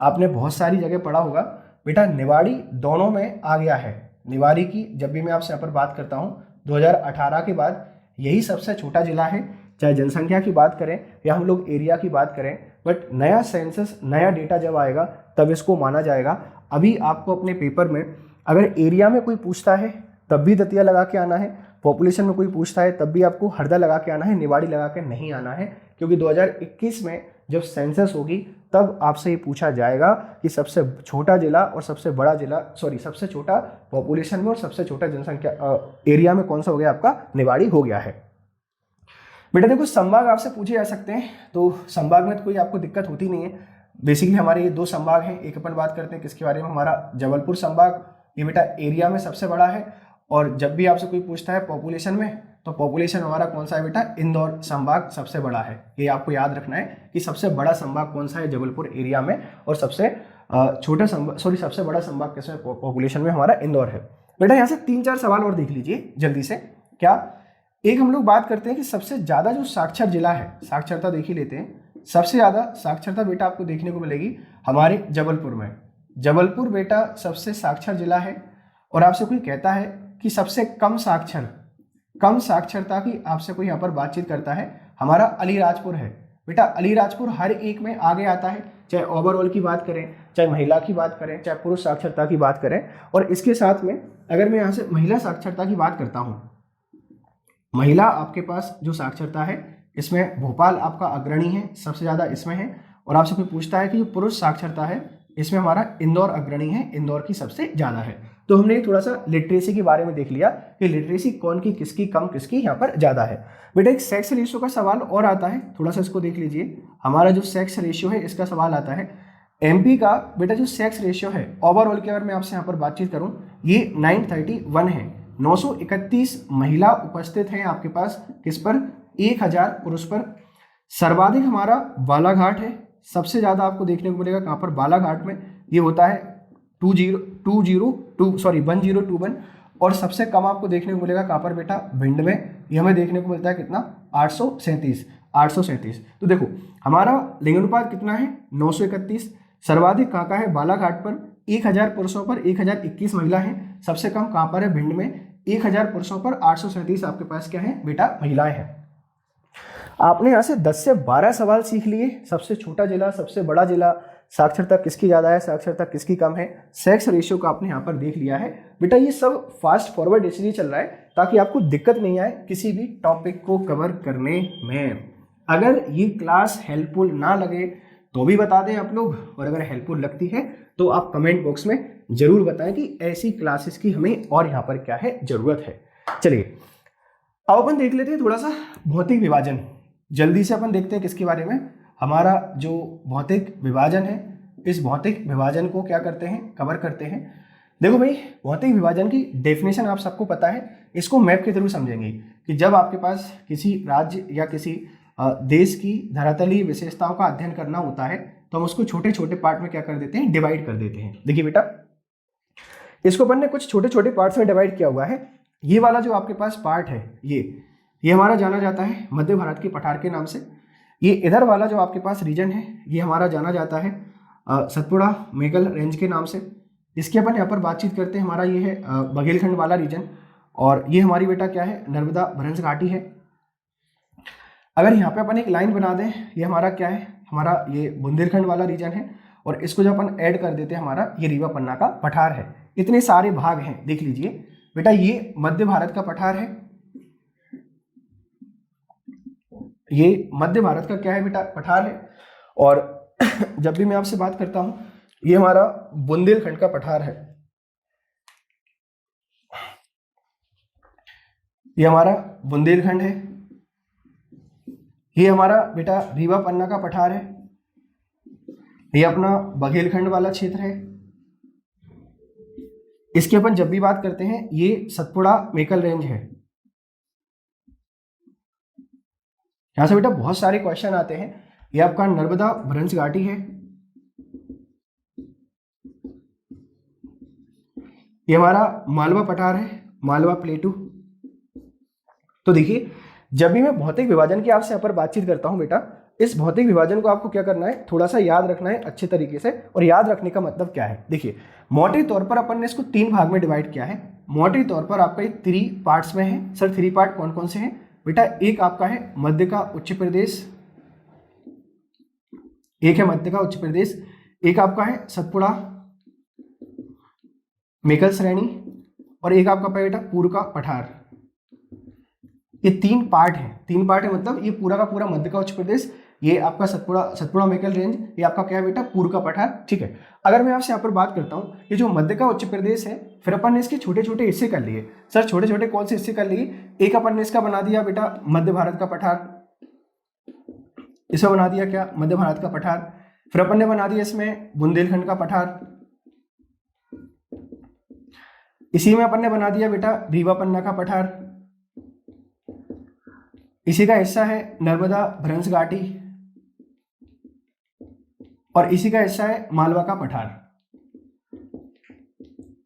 आपने बहुत सारी जगह पढ़ा होगा बेटा, निवाड़ी दोनों में आ गया है। निवाड़ी की जब भी मैं आपसे यहाँ पर बात करता हूँ 2018 के बाद यही सबसे छोटा जिला है, चाहे जनसंख्या की बात करें या हम लोग एरिया की बात करें। बट नया सेंसस, नया डेटा जब आएगा तब इसको माना जाएगा। अभी आपको अपने पेपर में अगर एरिया में कोई पूछता है तब भी दतिया लगा के आना है, पॉपुलेशन में कोई पूछता है तब भी आपको हरदा लगा के आना है, निवाड़ी लगा के नहीं आना है। क्योंकि 2021 में जब सेंसस होगी तब आपसे ये पूछा जाएगा कि सबसे छोटा जिला और सबसे बड़ा जिला, सबसे छोटा पॉपुलेशन में और सबसे छोटा जनसंख्या एरिया में कौन सा हो गया, आपका निवाड़ी हो गया है। बेटा देखो संभाग आपसे पूछे जा सकते हैं, तो संभाग में तो कोई आपको दिक्कत होती नहीं है। बेसिकली हमारे ये 2 संभाग हैं। एक अपन बात करते हैं किसके बारे में, हमारा जबलपुर संभाग, ये बेटा एरिया में सबसे बड़ा है। और जब भी आपसे कोई पूछता है पॉपुलेशन में, तो पॉपुलेशन हमारा कौन सा है बेटा, इंदौर संभाग सबसे बड़ा है। ये आपको याद रखना है कि सबसे बड़ा संभाग कौन सा है जबलपुर एरिया में, और सबसे छोटा संभाग, सबसे बड़ा संभाग किसमें, पॉपुलेशन में हमारा इंदौर है। बेटा यहाँ से 3-4 सवाल और देख लीजिए जल्दी से। क्या एक हम लोग बात करते हैं कि सबसे ज़्यादा जो साक्षर जिला है, साक्षरता देख ही लेते हैं। सबसे ज़्यादा साक्षरता बेटा आपको देखने को मिलेगी हमारे जबलपुर में। जबलपुर बेटा सबसे साक्षर जिला है। और आपसे कोई कहता है कि सबसे कम साक्षरता की आपसे कोई यहाँ पर बातचीत करता है, हमारा अलीराजपुर है। बेटा अलीराजपुर हर एक में आगे आता है, चाहे ओवरऑल की बात करें, चाहे महिला की बात करें, चाहे पुरुष साक्षरता की बात करें। और इसके साथ में अगर मैं यहाँ से महिला साक्षरता की बात करता हूँ, महिला आपके पास जो साक्षरता है इसमें भोपाल आपका अग्रणी है, सबसे ज़्यादा इसमें है। और आपसे कोई पूछता है कि जो पुरुष साक्षरता है इसमें हमारा इंदौर अग्रणी है, इंदौर की सबसे ज़्यादा है। तो हमने थोड़ा सा लिटरेसी के बारे में देख लिया कि लिटरेसी कौन की, किसकी कम, किसकी यहाँ पर ज़्यादा है। बेटा एक सेक्स रेशियो का सवाल और आता है, थोड़ा सा इसको देख लीजिए। हमारा जो सेक्स रेशियो है इसका सवाल आता है। एमपी का बेटा जो सेक्स रेशियो है ओवरऑल की अगर मैं आपसे यहाँ पर बातचीत करूँ, ये 931 है। 931 महिला उपस्थित हैं आपके पास, किस पर, 1000 पुरुष पर। सर्वाधिक हमारा बालाघाट है, सबसे ज़्यादा आपको देखने को मिलेगा कहाँ पर, बालाघाट में, ये होता है 1021, और सबसे कम आपको देखने को मिलेगा कहाँ पर बेटा, भिंड में, ये हमें देखने को मिलता है कितना, 837। तो देखो हमारा लिंगानुपात कितना है, 931। सर्वाधिक कहाँ का है, बालाघाट पर 1000 पुरुषों पर 1021 महिला हैं। सबसे कम कहाँ पर है, भिंड में, 1000 पुरुषों पर 837 आपके पास क्या है बेटा, महिलाएं हैं। आपने यहाँ से 10 से 12 सवाल सीख लिए। सबसे छोटा जिला, सबसे बड़ा जिला, साक्षरता किसकी ज़्यादा है, साक्षरता किसकी कम है, सेक्स रेशियो का आपने यहाँ पर देख लिया है बेटा। ये सब फास्ट फॉरवर्ड इसलिए चल रहा है ताकि आपको दिक्कत नहीं आए किसी भी टॉपिक को कवर करने में। अगर ये क्लास हेल्पफुल ना लगे तो भी बता दें आप लोग, और अगर हेल्पफुल लगती है तो आप कमेंट बॉक्स में जरूर बताएं कि ऐसी क्लासेस की हमें और यहाँ पर क्या है ज़रूरत है। चलिए अब अपन देख लेते हैं थोड़ा सा भौतिक विभाजन। जल्दी से अपन देखते हैं किसके बारे में, हमारा जो भौतिक विभाजन है, इस भौतिक विभाजन को क्या करते हैं, कवर करते हैं। देखो भाई, भौतिक विभाजन की डेफिनेशन आप सबको पता है, इसको मैप के थ्रू समझेंगे कि जब आपके पास किसी राज्य या किसी देश की धरातलीय विशेषताओं का अध्ययन करना होता है तो हम उसको छोटे छोटे पार्ट में क्या कर देते हैं, डिवाइड कर देते हैं। देखिए बेटा, इसको अपन ने कुछ छोटे छोटे पार्ट्स में डिवाइड किया हुआ है। ये वाला जो आपके पास पार्ट है, ये हमारा जाना जाता है मध्य भारत की पठार के नाम से। ये इधर वाला जो आपके पास रीजन है, ये हमारा जाना जाता है सतपुड़ा मेघल रेंज के नाम से। इसकी अपन यहाँ पर बातचीत करते हैं, हमारा ये है बघेलखंड वाला रीजन, और ये हमारी बेटा क्या है, नर्मदा भ्रंश घाटी है। अगर यहाँ पे अपन एक लाइन बना दें, ये हमारा क्या है, हमारा ये बुंदेलखंड वाला रीजन है, और इसको जब अपन ऐड कर देते हैं, हमारा ये रीवा पन्ना का पठार है। इतने सारे भाग हैं, देख लीजिए बेटा। ये मध्य भारत का पठार है, ये मध्य भारत का क्या है बेटा, पठार है। और जब भी मैं आपसे बात करता हूं, ये हमारा बुंदेलखंड का पठार है, ये हमारा बुंदेलखंड है। ये हमारा बेटा रीवा पन्ना का पठार है, ये अपना बघेलखंड वाला क्षेत्र है। इसकी अपन जब भी बात करते हैं, ये सतपुड़ा मेकल रेंज है। यहां से बेटा बहुत सारे क्वेश्चन आते हैं। ये आपका नर्मदा भ्रंश घाटी है, ये हमारा मालवा पठार है, मालवा प्लेटू। तो देखिए, जब भी मैं भौतिक विभाजन की आपसे यहाँ पर बातचीत करता हूं बेटा, इस भौतिक विभाजन को आपको क्या करना है, थोड़ा सा याद रखना है अच्छे तरीके से। और याद रखने का मतलब क्या है, देखिए मोटे तौर पर अपन ने इसको 3 भाग में डिवाइड किया है। मोटे तौर पर आपका 3 पार्ट्स में है। सर 3 पार्ट कौन कौन से हैं बेटा, एक आपका है मध्य का उच्च प्रदेश, एक है मध्य का उच्च प्रदेश, एक आपका है सतपुड़ा मेकल श्रेणी, और एक आपका बेटा पूर्व का पठार। ये 3 पार्ट है, 3 पार्ट है मतलब ये पूरा का पूरा मध्य का उच्च प्रदेश, ये आपका सतपुड़ा मेकल रेंज, ये आपका क्या है बेटा, पूर्व का पठार। ठीक है, अगर मैं आपसे यहाँ पर बात करता हूँ, ये जो मध्य का उच्च प्रदेश है, फिर अपन ने इसके छोटे छोटे हिस्से कर लिए। सर छोटे छोटे कौन से हिस्से कर लिए, एक अपन ने इसका बना दिया बेटा मध्य भारत का पठार, इसमें बना दिया क्या, मध्य भारत का पठार। फिर अपन ने बना दिया इसमें बुंदेलखंड का पठार, इसी में अपन ने बना दिया बेटा रीवा पन्ना का पठार, इसी का हिस्सा है नर्मदा भ्रंश घाटी, और इसी का हिस्सा है मालवा का पठार।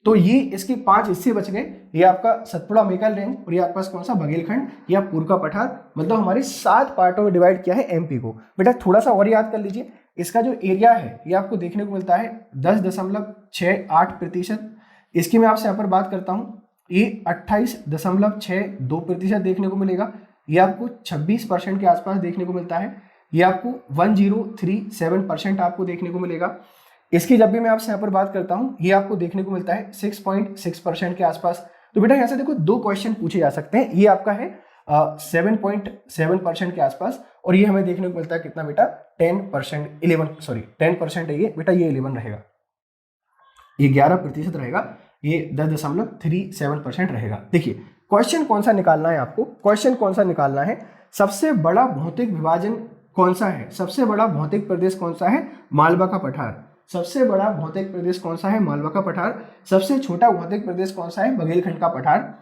तो ये इसके 5 हिस्से बच गए। ये आपका सतपुड़ा मेकल रेंज, और ये आपके पास कौन सा, बघेलखंड या पूर्व का पठार। मतलब हमारे 7 पार्टों में डिवाइड किया है एमपी को। बेटा थोड़ा सा और याद कर लीजिए, इसका जो एरिया है ये आपको देखने को मिलता है 10.68%। इसकी मैं आपसे यहाँ पर बात करता हूँ, ये 28.62% देखने को मिलेगा। ये आपको 26% के आसपास देखने को मिलता है। ये आपको 1037% आपको देखने को मिलेगा। इसकी जब भी मैं आपसे यहाँ पर बात करता हूँ, ये आपको देखने को मिलता है 6.6% के आसपास। तो बेटा यहाँ से देखो 2 क्वेश्चन पूछे जा सकते हैं। ये आपका है 7.7% के आसपास, और ये हमें देखने को मिलता है कितना बेटा, 10% है ये बेटा, ये 11 रहेगा, ये 11% रहेगा, ये 10.37% रहेगा। देखिए क्वेश्चन कौन सा निकालना है आपको, क्वेश्चन कौन सा निकालना है, सबसे बड़ा भौतिक विभाजन कौन सा है, सबसे बड़ा भौतिक प्रदेश कौन सा है, मालवा का पठार। सबसे बड़ा भौतिक प्रदेश कौन सा है, मालवा का पठार। सबसे छोटा भौतिक प्रदेश कौन सा है, बघेलखंड का पठार।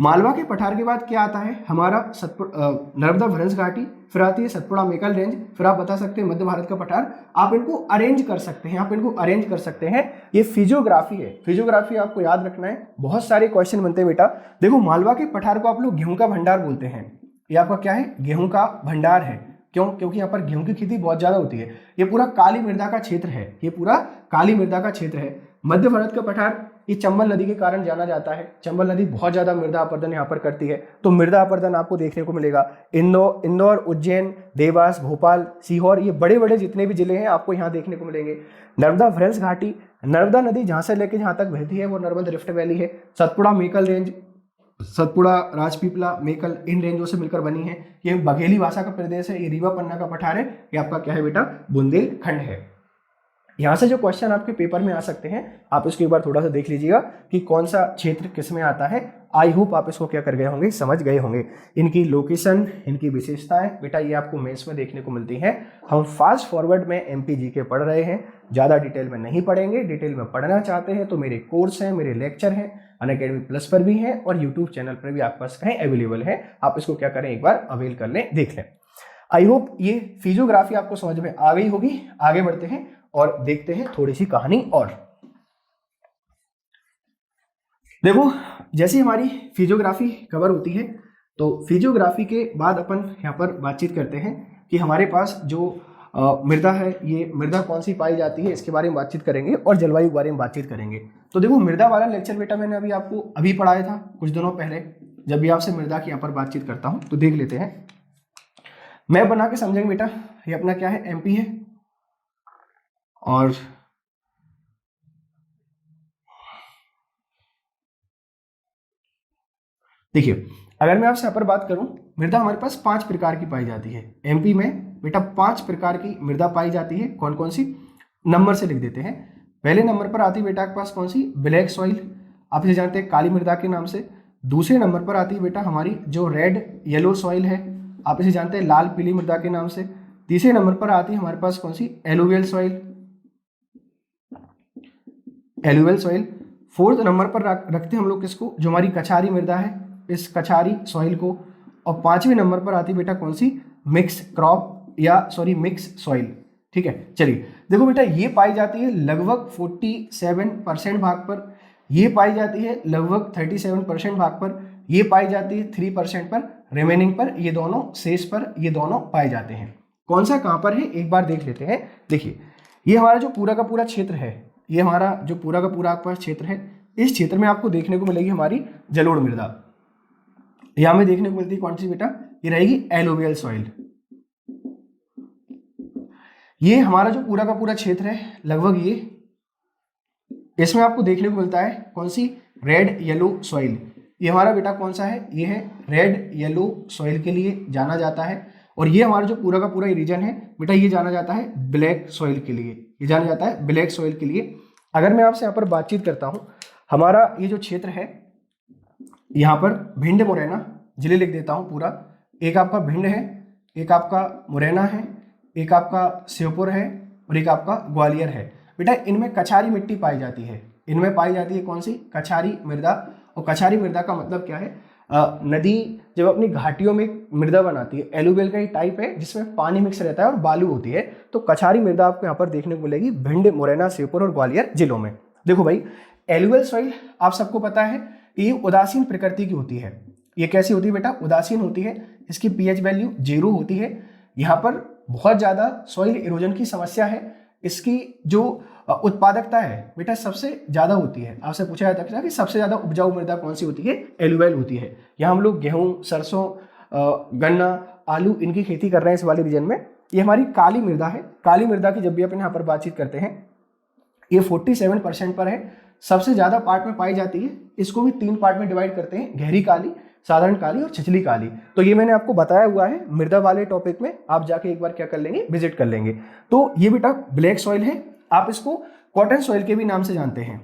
मालवा के पठार के बाद क्या आता है हमारा नर्मदा भ्रंश घाटी, फिर आती है सतपुड़ा मेकल रेंज, फिर आप बता सकते हैं मध्य भारत का पठार। आप इनको अरेंज कर सकते हैं, आप इनको अरेंज कर सकते हैं। ये फिजियोग्राफी है, फिजियोग्राफी आपको याद रखना है, बहुत सारे क्वेश्चन बनते हैं बेटा। देखो मालवा के पठार को आप लोग गेहूं का भंडार बोलते हैं, ये आपका क्या है, गेहूं का भंडार है। क्यों? क्योंकि यहाँ पर गेहूं की खेती बहुत ज्यादा होती है। ये पूरा काली मृदा का क्षेत्र है, ये पूरा काली मृदा का क्षेत्र है। मध्य भारत का पठार ये चंबल नदी के कारण जाना जाता है। चंबल नदी बहुत ज्यादा मृदा अपरदन यहाँ पर करती है, तो मृदा अपरदन आपको देखने को मिलेगा। इंदौर, उज्जैन, देवास, भोपाल, सीहोर, ये बड़े बड़े जितने भी जिले हैं आपको यहाँ देखने को मिलेंगे। नर्मदा भ्रंश घाटी, नर्मदा नदी जहां से लेकर जहां तक बहती है वो नर्मदा रिफ्ट वैली है। सतपुड़ा मेकल रेंज, सतपुड़ा, राजपीपला, मेकल, इन रेंजों से मिलकर बनी है। ये बघेली भाषा का प्रदेश है। ये रीवा पन्ना का पठार है। ये आपका क्या है बेटा, बुंदेलखंड है। यहाँ से जो क्वेश्चन आपके पेपर में आ सकते हैं आप इसको एक बार थोड़ा सा देख लीजिएगा कि कौन सा क्षेत्र किस में आता है। आई होप आप इसको क्या कर गए होंगे, समझ गए होंगे। इनकी लोकेशन, इनकी विशेषताएं बेटा ये आपको मेंस में देखने को मिलती हैं। हम फास्ट फॉरवर्ड में एमपीजी के पढ़ रहे हैं, ज़्यादा डिटेल में नहीं पढ़ेंगे। डिटेल में पढ़ना चाहते हैं तो मेरे कोर्स हैं, मेरे लेक्चर हैं, अनअकैडमी प्लस पर भी हैं और यूट्यूब चैनल पर भी आपके पास कहीं अवेलेबल है। आप इसको क्या करें, एक बार अवेल कर लें, देख लें। आई होप ये फिजियोग्राफी आपको समझ में आ गई होगी। आगे बढ़ते हैं और देखते हैं थोड़ी सी कहानी। और देखो जैसे हमारी फिजियोग्राफी कवर होती है तो फिजियोग्राफी के बाद अपन यहाँ पर बातचीत करते हैं कि हमारे पास जो मृदा है, ये मृदा कौन सी पाई जाती है, इसके बारे में बातचीत करेंगे और जलवायु के बारे में बातचीत करेंगे। तो देखो मृदा वाला लेक्चर बेटा मैंने अभी पढ़ाया था कुछ दिनों पहले। जब भी आपसे मृदा की यहाँ पर बातचीत करता हूँ तो देख लेते हैं, मैप बना के समझेंगे बेटा। ये अपना क्या है, एमपी है। और देखिए अगर मैं आपसे यहाँ पर बात करूं, मृदा हमारे पास 5 प्रकार की पाई जाती है। एमपी में बेटा 5 प्रकार की मृदा पाई जाती है। कौन कौन सी, नंबर से लिख देते हैं। पहले नंबर पर आती है बेटा आपके पास कौन सी, ब्लैक सॉइल, आप इसे जानते हैं काली मृदा के नाम से। दूसरे नंबर पर आती है बेटा हमारी जो रेड येलो सॉइल है, आप इसे जानते हैं लाल पीली मृदा के नाम से। तीसरे नंबर पर आती है हमारे पास कौन सी, alluvial soil, alluvial soil. Fourth number पर रखते हैं हम लोग किसको, जो हमारी कछारी मृदा है, इस कछारी सॉइल को। और 5वें नंबर पर आती है बेटा कौन सी, मिक्स क्रॉप या मिक्स सॉइल। ठीक है, चलिए देखो बेटा ये पाई जाती है लगभग 47% भाग पर, ये पाई जाती है लगभग 37% भाग पर, ये पाई जाती है 3% पर, रिमेनिंग पर ये दोनों, शेष पर ये दोनों पाए जाते हैं। कौन सा कहाँ पर है एक बार देख लेते हैं। देखिए ये हमारा जो पूरा का पूरा क्षेत्र है, ये हमारा जो पूरा का पूरा आपके पास क्षेत्र है, इस क्षेत्र में आपको देखने को मिलेगी हमारी जलोढ़ मृदा। यहां में देखने को मिलती है कौन सी बेटा, ये रहेगी एलुवियल सॉइल। ये हमारा जो पूरा का पूरा क्षेत्र है लगभग ये, इसमें आपको देखने को मिलता है कौन सी, रेड येलो सॉइल। ये हमारा बेटा कौन सा है, ये है रेड येलो सॉइल के लिए जाना जाता है। और ये हमारा जो पूरा का पूरा रीजन है बेटा, ये जाना जाता है ब्लैक सॉइल के लिए, ये जाना जाता है ब्लैक सॉइल के लिए। अगर मैं आपसे यहाँ पर बातचीत करता हूँ, हमारा ये जो क्षेत्र है यहाँ पर भिंड मुरैना जिले लिख देता हूँ पूरा। एक आपका भिंड है, एक आपका मुरैना है, एक आपका श्योपुर है और एक आपका ग्वालियर है। बेटा इनमें कछारी मिट्टी पाई जाती है, इनमें पाई जाती है कौन सी, कछारी मृदा। और कछारी मृदा का मतलब क्या है, नदी जब अपनी घाटियों में मृदा बनाती है, एलुवियल का ही टाइप है जिसमें पानी मिक्स रहता है और बालू होती है, तो कछारी मृदा आपको यहाँ पर देखने को मिलेगी भिंड, मुरैना, श्योपुर और ग्वालियर जिलों में। देखो भाई एलुवियल सॉइल आप सबको पता है ये उदासीन प्रकृति की होती है। ये कैसी होती है बेटा, उदासीन होती है। इसकी पीएच वैल्यू 0 होती है। यहाँ पर बहुत ज़्यादा सॉइल इरोजन की समस्या है। इसकी जो उत्पादकता है बेटा सबसे ज़्यादा होती है। आपसे पूछा जाता है कि सबसे ज़्यादा उपजाऊ मृदा कौन सी होती है, एलुवियल होती है। यहाँ हम लोग गेहूँ, सरसों, गन्ना, आलू इनकी खेती कर रहे हैं इस वाले रीजन में। ये हमारी काली मृदा है। काली मृदा की जब भी अपन यहाँ पर बातचीत करते हैं, ये 47% पर है, सबसे ज्यादा पार्ट में पाई जाती है। इसको भी 3 पार्ट में डिवाइड करते हैं, गहरी काली, साधारण काली और छिछली काली। तो ये मैंने आपको बताया हुआ है मृदा वाले टॉपिक में, आप जाके एक बार क्या कर लेंगे, विजिट कर लेंगे। तो ये बेटा ब्लैक सॉइल है। आप इसको कॉटन सॉइल के भी नाम से जानते हैं।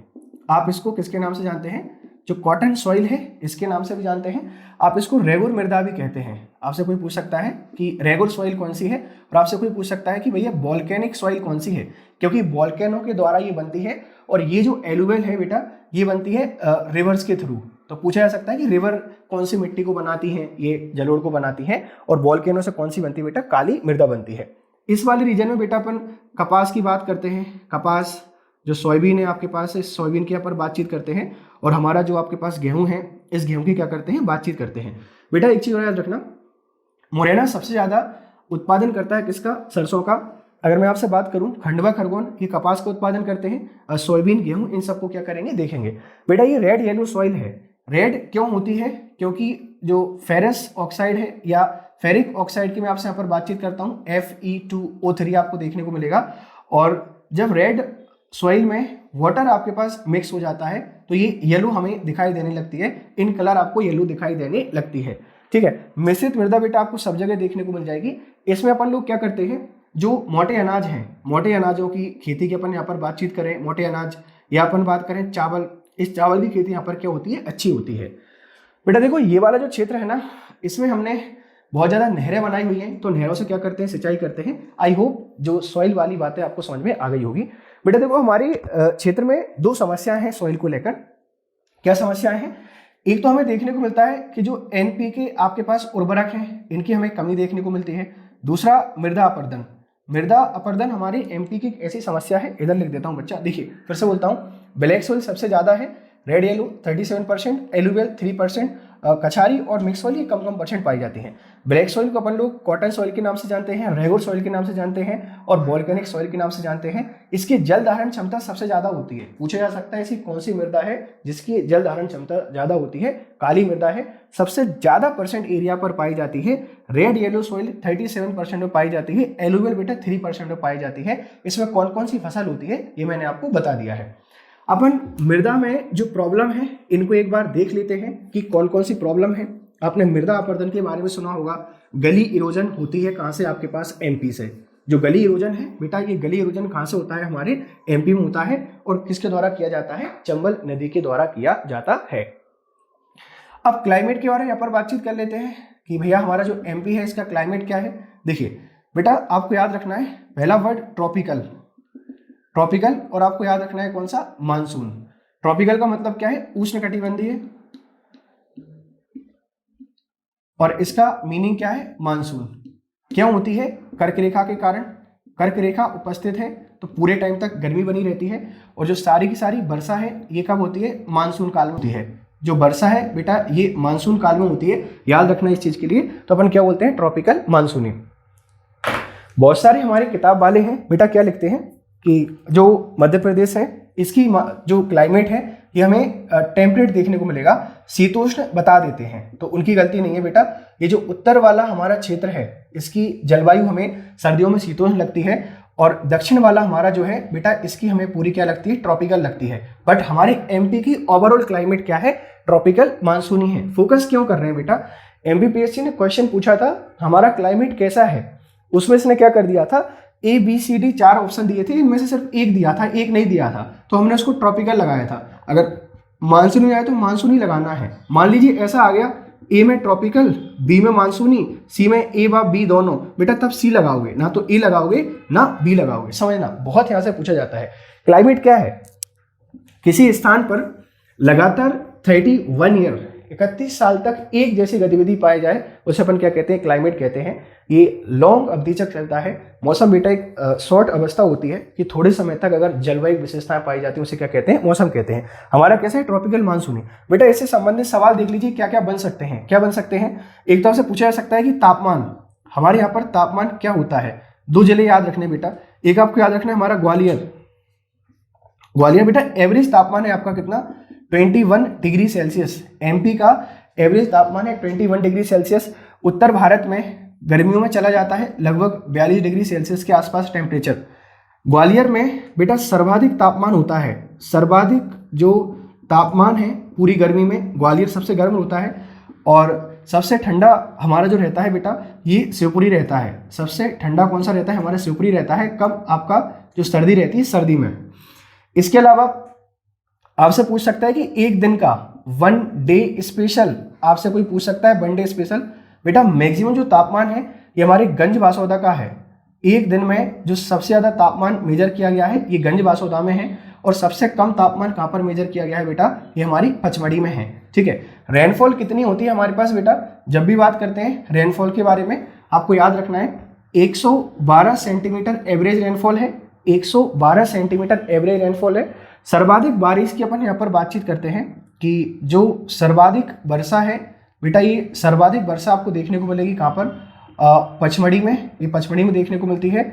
आप इसको किसके नाम से जानते हैं, जो कॉटन सॉइल है इसके नाम से भी जानते हैं। आप इसको रेगुर मृदा भी कहते हैं। आपसे कोई पूछ सकता है कि रेगुर सॉइल कौन सी है, और आपसे कोई पूछ सकता है कि भैया वॉल्केनिक सॉइल कौन सी है, क्योंकि वॉल्केनो के द्वारा ये बनती है। और ये जो एलुवियल है बेटा, ये बनती है रिवर्स के थ्रू। तो पूछा जा सकता है कि रिवर कौन सी मिट्टी को बनाती है, ये जलोढ़ को बनाती है, और वॉल्केनो से कौन सी बनती है बेटा, काली मृदा बनती है। इस वाले रीजन में बेटा अपन कपास की बात करते हैं। कपास जो सोयाबीन है आपके पास, इस सोयाबीन की यहाँ पर बातचीत करते हैं, और हमारा जो आपके पास गेहूं है, इस गेहूं की क्या करते हैं, बातचीत करते हैं। बेटा एक चीज और याद रखना, मुरैना सबसे ज्यादा उत्पादन करता है किसका, सरसों का। अगर मैं आपसे बात करूं, खंडवा खरगोन ये कपास का उत्पादन करते हैं, सोयाबीन गेहूं इन सबको क्या करेंगे, देखेंगे। बेटा ये रेड येलो सॉइल है। रेड क्यों होती है, क्योंकि जो फेरस ऑक्साइड है या फेरिक ऑक्साइड की मैं आपसे यहाँ पर बातचीत करता हूँ, Fe2O3 आपको देखने को मिलेगा। और जब रेड सॉइल में वाटर आपके पास मिक्स हो जाता है तो ये येलो हमें दिखाई देने लगती है, इन कलर आपको येलो दिखाई देने लगती है। ठीक है, मिश्रित मृदा बेटा आपको सब जगह देखने को मिल जाएगी। इसमें अपन लोग क्या करते हैं, जो मोटे अनाज हैं, मोटे अनाजों की खेती की अपन यहाँ पर बातचीत करें, मोटे अनाज, या अपन बात करें चावल, इस चावल की खेती यहाँ पर क्या होती है, अच्छी होती है। बेटा देखो ये वाला जो क्षेत्र है ना, इसमें हमने बहुत ज़्यादा नहरें बनाई हुई हैं, तो नहरों से क्या करते हैं, सिंचाई करते हैं। आई होप जो सॉइल वाली बातें आपको समझ में आ गई होगी। बेटा देखो हमारे क्षेत्र में दो समस्याएं हैं सॉइल को लेकर। क्या समस्याएं हैं, एक तो हमें देखने को मिलता है कि जो एनपीके आपके पास उर्वरक हैं, इनकी हमें कमी देखने को मिलती है। दूसरा मृदा अपरदन। मृदा अपरदन हमारी एमपी की एक ऐसी समस्या है, इधर लिख देता हूं बच्चा, देखिए फिर से बोलता हूं, ब्लैक सॉइल सबसे ज्यादा है, रेड येलो 37%, एलुवियल 3%, कछारी और मिक्स सॉइल ये कम परसेंट पाई जाती हैं। ब्लैक सॉइल को अपन लोग कॉटन सॉइल के नाम से जानते हैं, रेगुलर सॉइल के नाम से जानते हैं, और वोल्केनिक सॉइल के नाम से जानते हैं। इसकी जल धारण क्षमता सबसे ज्यादा होती है। पूछा जा सकता है ऐसी कौन सी मृदा है जिसकी जल धारण क्षमता ज्यादा होती है, काली मृदा है। सबसे ज्यादा परसेंट एरिया पर पाई जाती है। रेड येलो सॉइल 37% में पाई जाती है, एलुवियल बेटा 3% में पाई जाती है। इसमें कौन कौन सी फसल होती है ये मैंने आपको बता दिया है। अपन मृदा में जो प्रॉब्लम है इनको एक बार देख लेते हैं कि कौन कौन सी प्रॉब्लम है। आपने मृदा अपरदन के बारे में सुना होगा, गली इरोजन होती है कहाँ से, आपके पास एमपी से। जो गली इरोजन है बेटा, ये गली इरोजन कहाँ से होता है, हमारे एमपी में होता है, और किसके द्वारा किया जाता है, चंबल नदी के द्वारा किया जाता है। अब क्लाइमेट के बारे में यहाँ पर बातचीत कर लेते हैं कि भैया हमारा जो एमपी है इसका क्लाइमेट क्या है। देखिए बेटा आपको याद रखना है, पहला वर्ड ट्रॉपिकल, ट्रॉपिकल, और आपको याद रखना है कौन सा, मानसून। ट्रॉपिकल का मतलब क्या है, उष्णकटिबंधीय, और इसका मीनिंग क्या है, मानसून। क्यों होती है, कर्क रेखा के कारण। कर्क रेखा उपस्थित है तो पूरे टाइम तक गर्मी बनी रहती है, और जो सारी की सारी वर्षा है ये कब होती है, मानसून काल में होती है। जो वर्षा है बेटा ये मानसून काल में होती है, याद रखना इस चीज के लिए। तो अपन क्या बोलते हैं, ट्रॉपिकल मानसूनी। बहुत सारे हमारे किताब वाले हैं बेटा क्या लिखते हैं कि जो मध्य प्रदेश है इसकी जो क्लाइमेट है ये हमें टेम्परेट देखने को मिलेगा, शीतोष्ण बता देते हैं, तो उनकी गलती नहीं है बेटा। ये जो उत्तर वाला हमारा क्षेत्र है इसकी जलवायु हमें सर्दियों में शीतोष्ण लगती है, और दक्षिण वाला हमारा जो है बेटा इसकी हमें पूरी क्या लगती है, ट्रॉपिकल लगती है। बट हमारे एमपी की ओवरऑल क्लाइमेट क्या है, ट्रॉपिकल मानसूनी है। फोकस क्यों कर रहे हैं बेटा, एमपीपीएससी ने क्वेश्चन पूछा था हमारा क्लाइमेट कैसा है, उसमें इसने क्या कर दिया था, ABCD 4 ऑप्शन दिए थे, इनमें से सिर्फ एक दिया था, एक नहीं दिया था, तो हमने उसको ट्रॉपिकल लगाया था। अगर मानसूनी आए तो मानसूनी लगाना है। मान लीजिए ऐसा आ गया, ए में ट्रॉपिकल, बी में मानसूनी, सी में ए व बी दोनों, बेटा तब सी लगाओगे, ना तो ए लगाओगे ना बी लगाओगे। समझना, बहुत यहाँ से पूछा जाता है। क्लाइमेट क्या है, किसी स्थान पर लगातार 31 ईयर 31 साल तक एक जैसी गतिविधि पाई जाए उसे अपन क्या कहते हैं, क्लाइमेट कहते हैं। ये लॉन्ग अवधि तक चलता है। मौसम बेटा एक शॉर्ट अवस्था होती है कि थोड़े समय तक अगर जलवायु विशेषताएं पाई जाती है उसे क्या कहते हैं, मौसम कहते हैं। हमारा कैसा है, ट्रॉपिकल मानसूनी। बेटा इससे संबंधित सवाल देख लीजिए क्या क्या बन सकते हैं, क्या बन सकते हैं। एक तरफ से पूछा जा सकता है कि तापमान, हमारे यहाँ पर तापमान क्या होता है। दो जिले याद रखने बेटा, एक आपको याद रखना है हमारा ग्वालियर। ग्वालियर बेटा एवरेज तापमान है आपका कितना, 21 डिग्री सेल्सियस। एमपी का एवरेज तापमान है 21 डिग्री सेल्सियस। उत्तर भारत में गर्मियों में चला जाता है लगभग 42 डिग्री सेल्सियस के आसपास टेम्परेचर। ग्वालियर में बेटा सर्वाधिक तापमान होता है, सर्वाधिक जो तापमान है पूरी गर्मी में ग्वालियर सबसे गर्म होता है। और सबसे ठंडा हमारा जो रहता है बेटा ये शिवपुरी रहता है। सबसे ठंडा कौन सा रहता है, हमारा शिवपुरी रहता है। कब, आपका जो सर्दी रहती है सर्दी में। इसके अलावा आपसे पूछ सकता है कि एक दिन का 1 डे स्पेशल, आपसे कोई पूछ सकता है 1 डे स्पेशल। बेटा मैक्सिमम जो तापमान है ये हमारे गंज बासौदा का है। एक दिन में जो सबसे ज्यादा तापमान मेजर किया गया है ये गंज बासौदा में है। और सबसे कम तापमान कहाँ पर मेजर किया गया है बेटा, ये हमारी पचमढ़ी में है। ठीक है, रेनफॉल कितनी होती है हमारे पास बेटा, जब भी बात करते हैं रेनफॉल के बारे में आपको याद रखना है 112 सेंटीमीटर एवरेज रेनफॉल है, 112 सेंटीमीटर एवरेज रेनफॉल है। सर्वाधिक बारिश की अपन यहाँ पर बातचीत करते हैं कि जो सर्वाधिक वर्षा है बेटा, ये सर्वाधिक वर्षा आपको देखने को मिलेगी कहाँ पर, पचमढ़ी में, ये पचमढ़ी में देखने को मिलती है।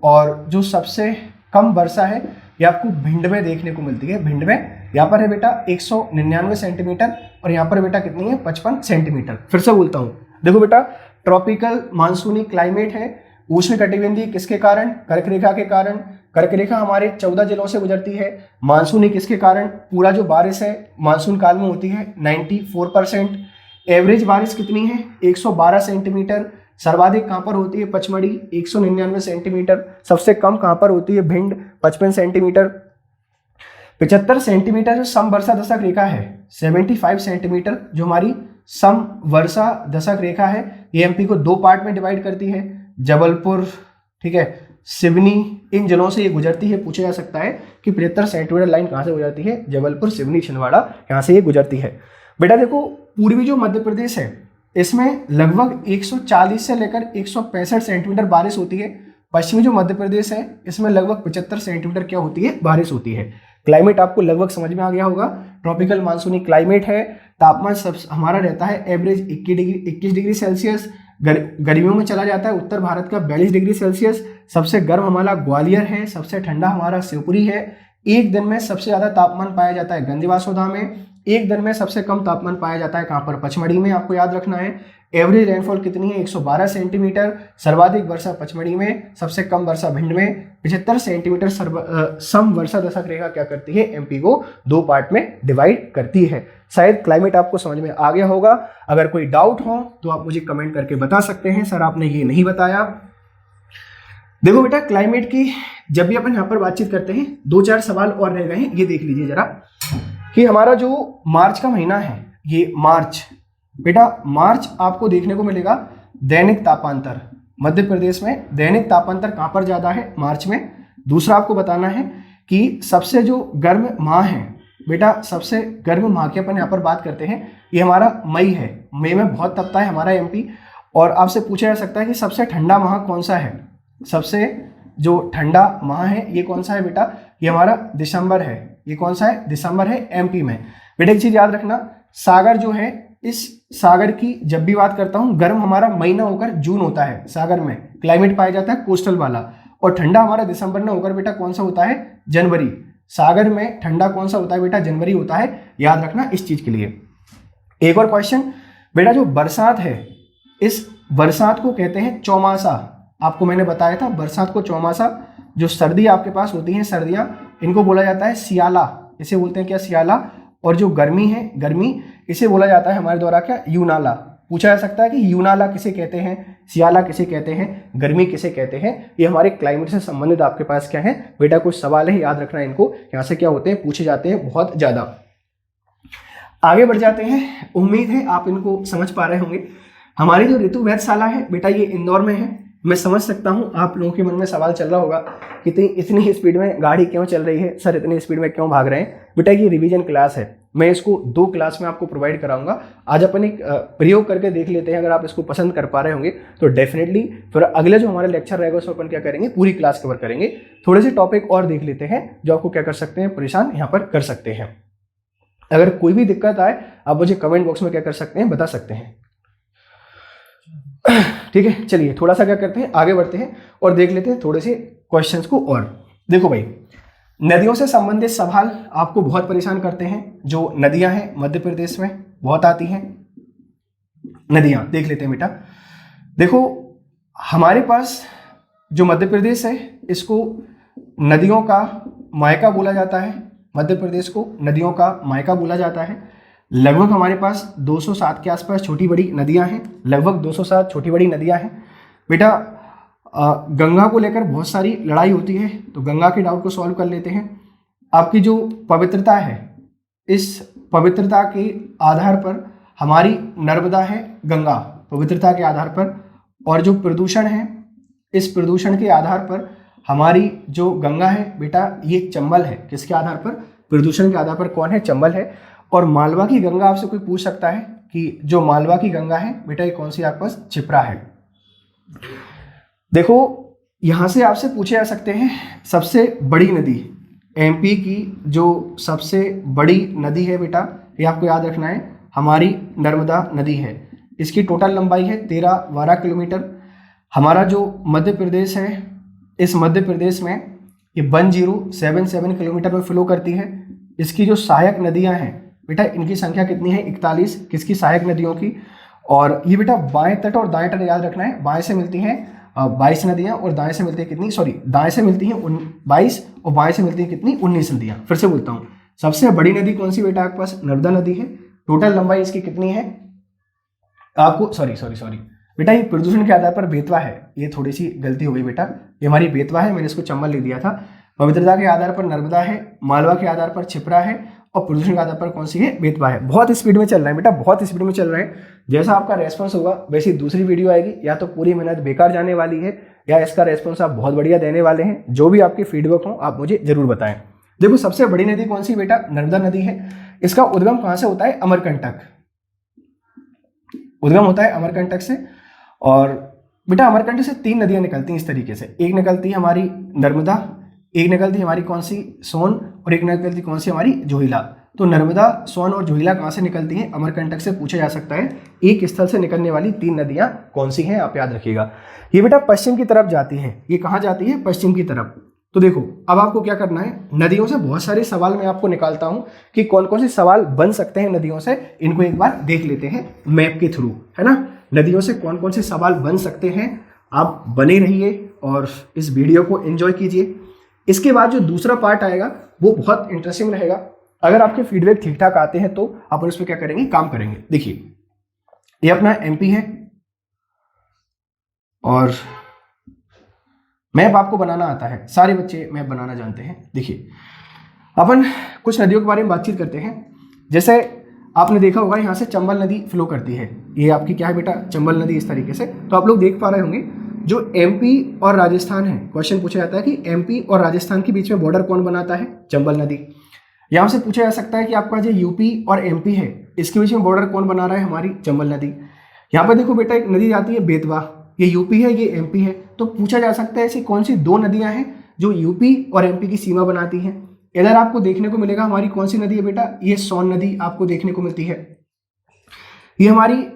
और जो सबसे कम वर्षा है ये आपको भिंड में देखने को मिलती है। भिंड में यहाँ पर है बेटा 199 सेंटीमीटर और यहाँ पर बेटा कितनी है 55 सेंटीमीटर। फिर से बोलता हूँ, देखो बेटा ट्रॉपिकल मानसूनी क्लाइमेट है, उष्णकटिबंधीय किसके कारण, कर्क रेखा के कारण। कर्क रेखा हमारे 14 जिलों से गुजरती है। मानसूनी किसके कारण, पूरा जो बारिश है मानसून काल में होती है 94%। एवरेज बारिश कितनी है 112 सेंटीमीटर। सर्वाधिक कहाँ पर होती है पचमढ़ी 199 सेंटीमीटर। सबसे कम कहाँ पर होती है भिंड 55 सेंटीमीटर। 75 सेंटीमीटर जो सम वर्षा दशक रेखा है, 75 सेंटीमीटर जो हमारी सम वर्षा दशक रेखा है, ये एमपी को 2 पार्ट में डिवाइड करती है। जबलपुर, ठीक है, सिवनी, इन जिलों से ये गुजरती है। पूछा जा सकता है कि 75 सेंटीमीटर लाइन कहाँ से गुजरती है, जबलपुर, सिवनी, छिंदवाड़ा, यहाँ से ये गुजरती है। बेटा देखो पूर्वी जो मध्य प्रदेश है इसमें लगभग 140 से लेकर 165 सेंटीमीटर बारिश होती है। पश्चिमी जो मध्य प्रदेश है इसमें लगभग 75 सेंटीमीटर क्या होती है, बारिश होती है। क्लाइमेट आपको लगभग समझ में आ गया होगा, ट्रॉपिकल मानसूनी क्लाइमेट है। तापमान सब हमारा रहता है एवरेज 21 डिग्री सेल्सियस। गर्मियों में चला जाता है उत्तर भारत का 42 डिग्री सेल्सियस। सबसे गर्म हमारा ग्वालियर है, सबसे ठंडा हमारा शिवपुरी है। एक दिन में सबसे ज्यादा तापमान पाया जाता है गंजवासोदा में। एक दिन में सबसे कम तापमान पाया जाता है कहाँ पर, पचमढ़ी में। आपको याद रखना है एवरेज रेनफॉल कितनी है 112 सेंटीमीटर। सर्वाधिक वर्षा पचमढ़ी में, सबसे कम वर्षा भिंड में। 75 सेंटीमीटर सम वर्षा दशक रेखा क्या करती है, एमपी को 2 पार्ट में डिवाइड करती है। शायद क्लाइमेट आपको समझ में आ गया होगा। अगर कोई डाउट हो तो आप मुझे कमेंट करके बता सकते हैं, सर आपने ये नहीं बताया। देखो बेटा क्लाइमेट की जब भी अपन यहाँ पर बातचीत करते हैं 2-4 सवाल और रह गए हैं, ये देख लीजिए जरा कि हमारा जो मार्च का महीना है, ये मार्च, बेटा मार्च आपको देखने को मिलेगा दैनिक तापांतर। मध्य प्रदेश में दैनिक तापांतर कहाँ पर ज्यादा है, मार्च में। दूसरा आपको बताना है कि सबसे जो गर्म माह है बेटा, सबसे गर्म माह की अपन यहाँ पर बात करते हैं, ये हमारा मई है। मई में बहुत तपता है हमारा एमपी। और आपसे पूछा जा सकता है कि सबसे ठंडा माह कौन सा है, सबसे जो ठंडा माह है ये कौन सा है बेटा, ये हमारा दिसंबर है। ये कौन सा है, दिसंबर है एमपी में। बेटा एक चीज याद रखना, सागर जो है, इस सागर की जब भी बात करता हूं, गर्म हमारा महीना होकर जून होता है। सागर में क्लाइमेट पाया जाता है कोस्टल वाला। और ठंडा हमारा दिसंबर में होकर बेटा कौन सा होता है, जनवरी। सागर में ठंडा कौन सा होता है बेटा, जनवरी होता है। याद रखना इस चीज के लिए। एक और क्वेश्चन बेटा, जो बरसात है इस बरसात को कहते हैं चौमासा। आपको मैंने बताया था बरसात को चौमासा। जो सर्दी आपके पास होती हैं, सर्दियां, इनको बोला जाता है सियाला। इसे बोलते हैं क्या, सियाला। और जो गर्मी है, गर्मी, इसे बोला जाता है हमारे द्वारा क्या, यूनाला। पूछा जा सकता है कि यूनाला किसे कहते हैं, सियाला किसे कहते हैं, गर्मी किसे कहते हैं। ये हमारे क्लाइमेट से संबंधित आपके पास क्या है बेटा, कुछ सवाल है, याद रखना इनको। यहाँ से क्या होते हैं, पूछे जाते हैं बहुत ज्यादा। आगे बढ़ जाते हैं। उम्मीद है आप इनको समझ पा रहे होंगे। हमारी जो ऋतु वेधशाला है बेटा, ये इंदौर में है। मैं समझ सकता हूँ आप लोगों के मन में सवाल चल रहा होगा कि इतनी स्पीड में गाड़ी क्यों चल रही है, सर इतनी स्पीड में क्यों भाग रहे हैं। बेटा ये रिवीजन क्लास है, मैं इसको 2 क्लास में आपको प्रोवाइड कराऊंगा। आज अपन एक प्रयोग करके देख लेते हैं। अगर आप इसको पसंद कर पा रहे होंगे तो डेफिनेटली फिर अगले जो हमारा लेक्चर रहेगा उसमें अपन क्या करेंगे, पूरी क्लास कवर करेंगे। थोड़े से टॉपिक और देख लेते हैं जो आपको क्या कर सकते हैं, परेशान यहाँ पर कर सकते हैं। अगर कोई भी दिक्कत आए आप मुझे कमेंट बॉक्स में क्या कर सकते हैं, बता सकते हैं। ठीक है, चलिए थोड़ा सा क्या करते हैं, आगे बढ़ते हैं और देख लेते हैं थोड़े से क्वेश्चंस को। और देखो भाई, नदियों से संबंधित सवाल आपको बहुत परेशान करते हैं। जो नदियां हैं मध्य प्रदेश में बहुत आती हैं नदियां, देख लेते हैं बेटा। देखो हमारे पास जो मध्य प्रदेश है इसको नदियों का मायका बोला जाता है। मध्य प्रदेश को नदियों का मायका बोला जाता है। लगभग हमारे पास 207 के आसपास छोटी बड़ी नदियां हैं, लगभग 207 छोटी बड़ी नदियां हैं बेटा। गंगा को लेकर बहुत सारी लड़ाई होती है, तो गंगा के डाउट को सॉल्व कर लेते हैं। आपकी जो पवित्रता है, इस पवित्रता के आधार पर हमारी नर्मदा है, गंगा, पवित्रता के आधार पर। और जो प्रदूषण है, इस प्रदूषण के आधार पर हमारी जो गंगा है बेटा ये चंबल है, किसके आधार पर? प्रदूषण के आधार पर कौन है? चंबल है। और मालवा की गंगा आपसे कोई पूछ सकता है कि जो मालवा की गंगा है बेटा ये कौन सी आपके पास? क्षिप्रा है। देखो यहां से आपसे पूछे जा सकते हैं सबसे बड़ी नदी, एमपी की जो सबसे बड़ी नदी है बेटा ये आपको याद रखना है, हमारी नर्मदा नदी है। इसकी टोटल लंबाई है 13-12 किलोमीटर। हमारा जो मध्य प्रदेश है, इस मध्य प्रदेश में ये 1077 किलोमीटर में फ्लो करती है। इसकी जो सहायक नदियां हैं बेटा इनकी संख्या कितनी है? 41। किसकी? सहायक नदियों की। और ये बेटा बाएं तट और दाएं तट याद रखना है, बाएं से मिलती हैं 22 नदियां और दाएं से मिलती है कितनी? सॉरी, दाएं से मिलती हैं 22 और बाएं से मिलती है कितनी? 19 नदियां। फिर से बोलता हूँ, सबसे बड़ी नदी कौन सी बेटा आपके पास? नर्मदा नदी है। टोटल लंबाई इसकी कितनी है आपको? सॉरी बेटा ये प्रदूषण के आधार पर बेतवा है, ये थोड़ी सी गलती हो गई बेटा, ये हमारी बेतवा है, मैंने इसको चंबल लिख दिया था। पवित्रता के आधार पर नर्मदा है, मालवा के आधार पर क्षिप्रा है और प्रदूषण के आधार पर कौन सी है? बेतवा है। बहुत स्पीड में चल रहा है बेटा, बहुत स्पीड में चल रहे हैं। जैसा आपका रेस्पॉन्स होगा वैसी दूसरी वीडियो आएगी, या तो पूरी मेहनत बेकार जाने वाली है या इसका रेस्पॉन्स आप बहुत बढ़िया देने वाले हैं। जो भी आपकी फीडबैक हो आप मुझे जरूर बताएं। देखो सबसे बड़ी नदी कौन सी बेटा? नर्मदा नदी है। इसका उद्गम कहाँ से होता है? अमरकंटक। उद्गम होता है अमरकंटक से। और बेटा अमरकंटक से 3 नदियां निकलती हैं इस तरीके से, एक निकलती है हमारी नर्मदा, एक निकलती है हमारी कौन सी? सोन, और एक निकलती कौन सी? हमारी जोहिला। तो नर्मदा, सोन और जोहिला कहाँ से निकलती हैं? अमरकंटक से। पूछा जा सकता है एक स्थल से निकलने वाली 3 नदियां कौन सी हैं, आप याद रखिएगा। ये बेटा पश्चिम की तरफ जाती हैं। ये कहाँ जाती है? पश्चिम की तरफ। तो देखो अब आपको क्या करना है, नदियों से बहुत सारे सवाल मैं आपको निकालता हूं कि कौन कौन से सवाल बन सकते हैं नदियों से, इनको एक बार देख लेते हैं मैप के थ्रू, है ना। नदियों से कौन कौन से सवाल बन सकते हैं, आप बने रहिए और इस वीडियो को एंजॉय कीजिए। इसके बाद जो दूसरा पार्ट आएगा वो बहुत इंटरेस्टिंग रहेगा। अगर आपके फीडबैक ठीक ठाक आते हैं तो अपन उस पर क्या करेंगे? काम करेंगे। देखिए ये अपना एमपी है और मैप आपको बनाना आता है, सारे बच्चे मैप बनाना जानते हैं। देखिए अपन कुछ नदियों के बारे में बातचीत करते हैं। जैसे आपने देखा होगा यहाँ से चंबल नदी फ्लो करती है, ये आपकी क्या है बेटा? चंबल नदी। इस तरीके से तो आप लोग देख पा रहे होंगे जो एमपी और राजस्थान है, क्वेश्चन पूछा जाता है कि एमपी और राजस्थान के बीच में बॉर्डर कौन बनाता है? चंबल नदी। यहाँ से पूछा जा सकता है कि आपका जो यूपी और एमपी है इसके बीच में बॉर्डर कौन बना रहा है? हमारी चंबल नदी। यहाँ पर देखो बेटा एक नदी जाती है बेतवा, ये यूपी है, ये एमपी है। तो पूछा जा सकता है ऐसी कौन सी 2 नदियां हैं जो यूपी और एमपी की सीमा बनाती हैं? इधर आपको देखने को मिलेगा हमारी कौन सी नदी है बेटा? ये सोन नदी आपको देखने को मिलती है। ये हमारी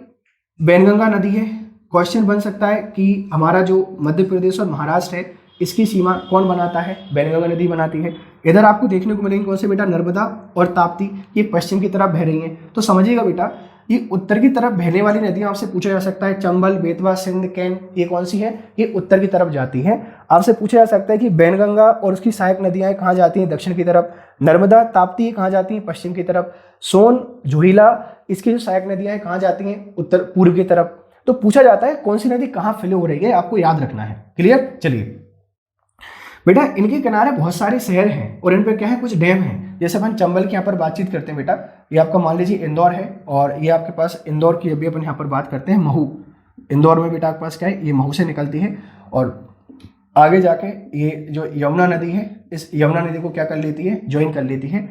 बैनगंगा नदी है। क्वेश्चन बन सकता है कि हमारा जो मध्य प्रदेश और महाराष्ट्र है इसकी सीमा कौन बनाता है? बैनगंगा नदी बनाती है। इधर आपको देखने को मिलेंगे कौन से बेटा? नर्मदा और ताप्ती, ये पश्चिम की तरफ बह रही हैं। तो समझिएगा बेटा ये उत्तर की तरफ बहने वाली नदियां आपसे पूछा जा सकता है, चंबल, बेतवा, सिंध, कैन, ये कौन सी है? ये उत्तर की तरफ जाती हैं। आपसे पूछा जा सकता है कि बैनगंगा और उसकी सहायक नदियां कहाँ जाती हैं? दक्षिण की तरफ। नर्मदा, ताप्ती कहाँ जाती हैं? पश्चिम की तरफ। सोन, जोहिला, इसकी जो सहायक नदियां कहाँ जाती हैं? उत्तर पूर्व की तरफ। तो पूछा जाता है कौन सी नदी कहाँ फ्लो हो रही है, आपको याद रखना है। क्लियर? चलिए बेटा इनके किनारे बहुत सारे शहर हैं और इन पर क्या है? कुछ डैम हैं। जैसे अपन चंबल की यहाँ पर बातचीत करते हैं बेटा, ये आपका मान लीजिए इंदौर है और ये आपके पास इंदौर की अभी अपन यहाँ पर बात करते हैं महू। इंदौर में बेटा आपके पास क्या है? ये महू से निकलती है और आगे जाके ये जो यमुना नदी है, इस यमुना नदी को क्या कर लेती है? ज्वाइन कर लेती है।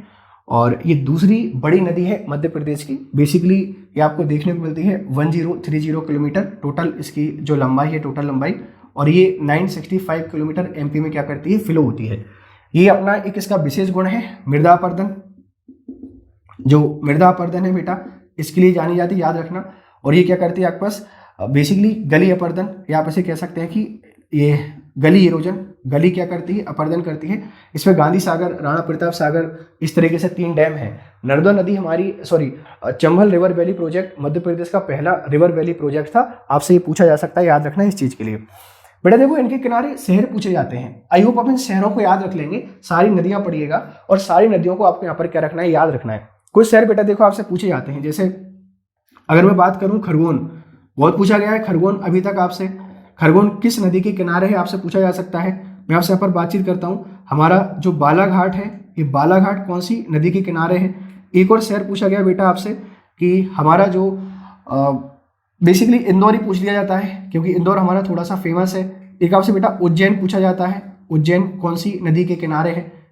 और ये दूसरी बड़ी नदी है मध्य प्रदेश की। बेसिकली ये आपको देखने को मिलती है 1030 किलोमीटर टोटल इसकी जो लंबाई है, टोटल लंबाई। और ये 965 किलोमीटर एमपी में क्या करती है? फ्लो होती है। ये अपना एक इसका विशेष गुण है मृदा अपर्दन। जो मृदा अपर्दन है बेटा इसके लिए जानी जाती है, याद रखना। और ये क्या करती है आपके पास? बेसिकली गली अपर्दन, या आप ऐसे कह सकते हैं कि ये गली इरोजन, गली क्या करती है? अपर्दन करती है। इसमें गांधी सागर, राणा प्रताप सागर, इस तरीके से 3 डैम है। नर्मदा नदी हमारी Chambal river valley project Madhya Pradesh का पहला रिवर वैली प्रोजेक्ट था। आपसे ये पूछा जा सकता है, याद रखना है इस चीज के लिए। बेटा देखो इनके किनारे शहर पूछे जाते हैं। आई होप आप इन शहरों को याद रख लेंगे, सारी नदियां पढ़िएगा और सारी नदियों को आपको यहाँ पर क्या रखना है? याद रखना है। कुछ शहर बेटा देखो आपसे पूछे जाते हैं, जैसे अगर मैं बात करूं खरगोन, बहुत पूछा गया है खरगोन अभी तक आपसे। खरगोन किस नदी के किनारे है आपसे पूछा जा सकता है। मैं आपसे यहाँ पर बातचीत करता हूँ। हमारा जो बालाघाट है, ये बालाघाट कौन सी नदी के किनारे है? एक और शहर पूछा गया बेटा आपसे कि हमारा जो बेसिकली इंदौर ही पूछ लिया जाता है क्योंकि इंदौर हमारा थोड़ा सा फेमस है। एक आपसे बेटा उज्जैन पूछा जाता है। उज्जैन कौन सी नदी के किनारे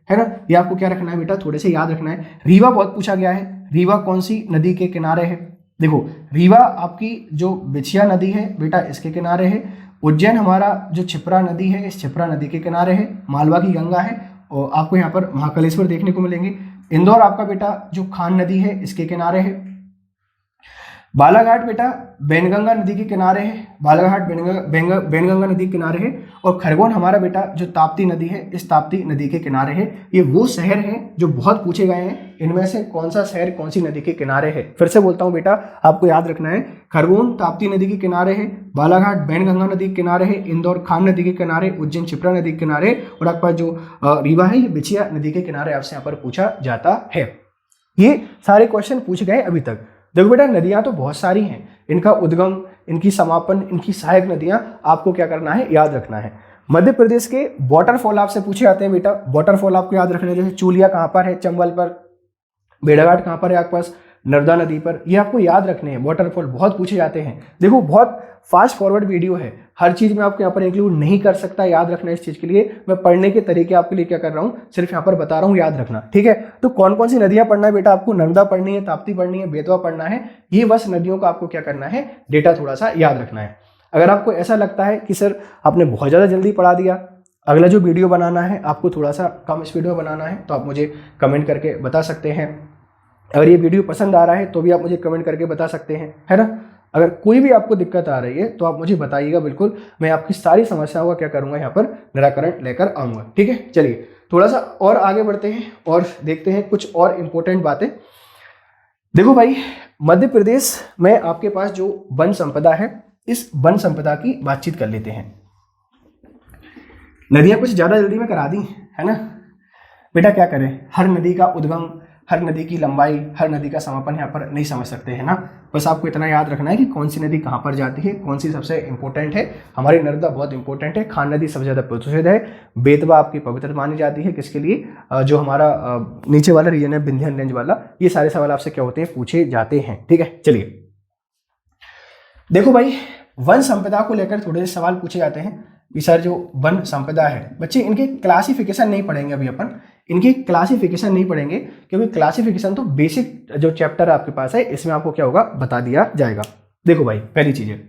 है ना। ये आपको क्या रखना है बेटा, थोड़े से याद रखना है। रीवा बहुत पूछा गया है, रीवा कौन सी नदी के किनारे है। देखो रीवा आपकी जो बिछिया नदी है बेटा इसके किनारे है। उज्जैन हमारा जो क्षिप्रा नदी है इस क्षिप्रा नदी के किनारे है। मालवा की गंगा है और आपको यहाँ पर महाकालेश्वर देखने को मिलेंगे। इंदौर आपका बेटा जो खान नदी है इसके किनारे है। बालाघाट बेटा बैनगंगा नदी के किनारे है, बालाघाट बैनगंगा नदी के किनारे है। और खरगोन हमारा बेटा जो ताप्ती नदी है इस ताप्ती नदी के किनारे है। ये वो शहर हैं जो बहुत पूछे गए हैं, इनमें से कौन सा शहर कौन सी नदी के किनारे है। फिर से बोलता हूँ बेटा, आपको याद रखना है, खरगोन ताप्ती नदी के किनारे है, बालाघाट बैनगंगा नदी के किनारे है, इंदौर खान नदी के किनारे, उज्जैन क्षिप्रा नदी के किनारे और आपका जो रीवा है ये बिछिया नदी के किनारे आपसे यहाँ पर पूछा जाता है। ये सारे क्वेश्चन पूछे गए अभी तक। देखो बेटा नदियां तो बहुत सारी हैं, इनका उद्गम, इनकी समापन, इनकी सहायक नदियां आपको क्या करना है, याद रखना है। मध्य प्रदेश के वाटरफॉल आपसे पूछे जाते हैं बेटा, वाटरफॉल आपको याद रखना है। जैसे चूलिया कहाँ पर है, चंबल पर, भेड़ाघाट कहाँ पर है आपके पास, नर्मदा नदी पर। ये आपको याद रखने हैं, वाटरफॉल बहुत पूछे जाते हैं। देखो बहुत फास्ट फॉरवर्ड वीडियो है, हर चीज़ में आपको यहाँ पर इंक्लूड नहीं कर सकता, याद रखना इस चीज़ के लिए। मैं पढ़ने के तरीके आपके लिए क्या कर रहा हूँ, सिर्फ यहाँ पर बता रहा हूँ, याद रखना, ठीक है। तो कौन कौन सी नदियाँ पढ़ना है बेटा आपको, नर्मदा पढ़नी है, ताप्ती पढ़नी है, बेतवा पढ़ना है। ये बस नदियों का आपको क्या करना है, डेटा थोड़ा सा याद रखना है। अगर आपको ऐसा लगता है कि सर आपने बहुत ज़्यादा जल्दी पढ़ा दिया, अगला जो वीडियो बनाना है आपको थोड़ा सा कम स्पीड में बनाना है, तो आप मुझे कमेंट करके बता सकते हैं। अगर ये वीडियो पसंद आ रहा है तो भी आप मुझे कमेंट करके बता सकते हैं, है ना। अगर कोई भी आपको दिक्कत आ रही है तो आप मुझे बताइएगा, बिल्कुल मैं आपकी सारी समस्याओं का क्या करूँगा, यहाँ पर निराकरण लेकर आऊँगा, ठीक है। चलिए थोड़ा सा और आगे बढ़ते हैं और देखते हैं कुछ और इम्पोर्टेंट बातें। देखो भाई, मध्य प्रदेश में आपके पास जो वन संपदा है, इस वन संपदा की बातचीत कर लेते हैं। नदियाँ कुछ ज़्यादा जल्दी में करा दी, है ना बेटा। क्या करें, हर नदी का उद्गम, हर नदी की लंबाई, हर नदी का समापन यहाँ पर नहीं समझ सकते हैं ना। बस आपको इतना याद रखना है कि कौन सी नदी कहाँ पर जाती है, कौन सी सबसे इंपॉर्टेंट है। हमारी नर्मदा बहुत इंपॉर्टेंट है, खान नदी सबसे ज़्यादा प्रसिद्ध है, बेतवा आपकी पवित्र मानी जाती है। किसके लिए, जो हमारा नीचे वाला रीजन है विंध्याचल रेंज वाला। ये सारे सवाल आपसे क्या होते हैं, पूछे जाते हैं, ठीक है। चलिए देखो भाई, वन संपदा को लेकर थोड़े से सवाल पूछे जाते हैं कि सर जो वन संपदा है, बच्चे इनके क्लासिफिकेशन नहीं पढ़ेंगे अभी अपन, इनकी क्लासिफिकेशन नहीं पढ़ेंगे, क्योंकि क्लासिफिकेशन तो बेसिक जो चैप्टर आपके पास है इसमें आपको क्या होगा, बता दिया जाएगा। देखो भाई, पहली चीज है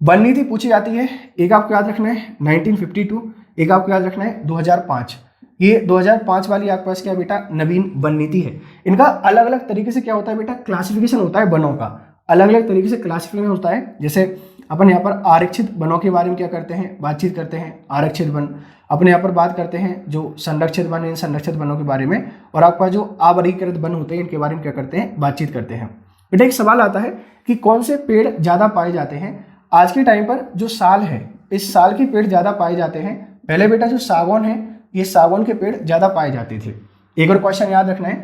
वन नीति पूछी जाती है। एक आपको याद रखना है 1952, एक आपको याद रखना है 2005। ये 2005 वाली आपके पास क्या बेटा, नवीन वन नीति है। इनका अलग अलग तरीके से क्या होता है बेटा, क्लासिफिकेशन होता है वनों का, अलग अलग तरीके से क्लासिफिकेशन होता है। जैसे अपन यहाँ पर आरक्षित वनों के बारे में क्या करते हैं, बातचीत करते हैं, आरक्षित वन। अपने यहाँ पर बात करते हैं जो संरक्षित वन है, इन संरक्षित वनों के बारे में। और आपका जो अवर्गीकृत वन होते हैं इनके बारे में क्या करते हैं, बातचीत करते हैं। बेटा एक सवाल आता है कि कौन से पेड़ ज़्यादा पाए जाते हैं। आज के टाइम पर जो साल है, इस साल के पेड़ ज़्यादा पाए जाते हैं। पहले बेटा जो सागौन है, ये सागौन के पेड़ ज़्यादा पाए जाते थे। एक और क्वेश्चन याद रखना है,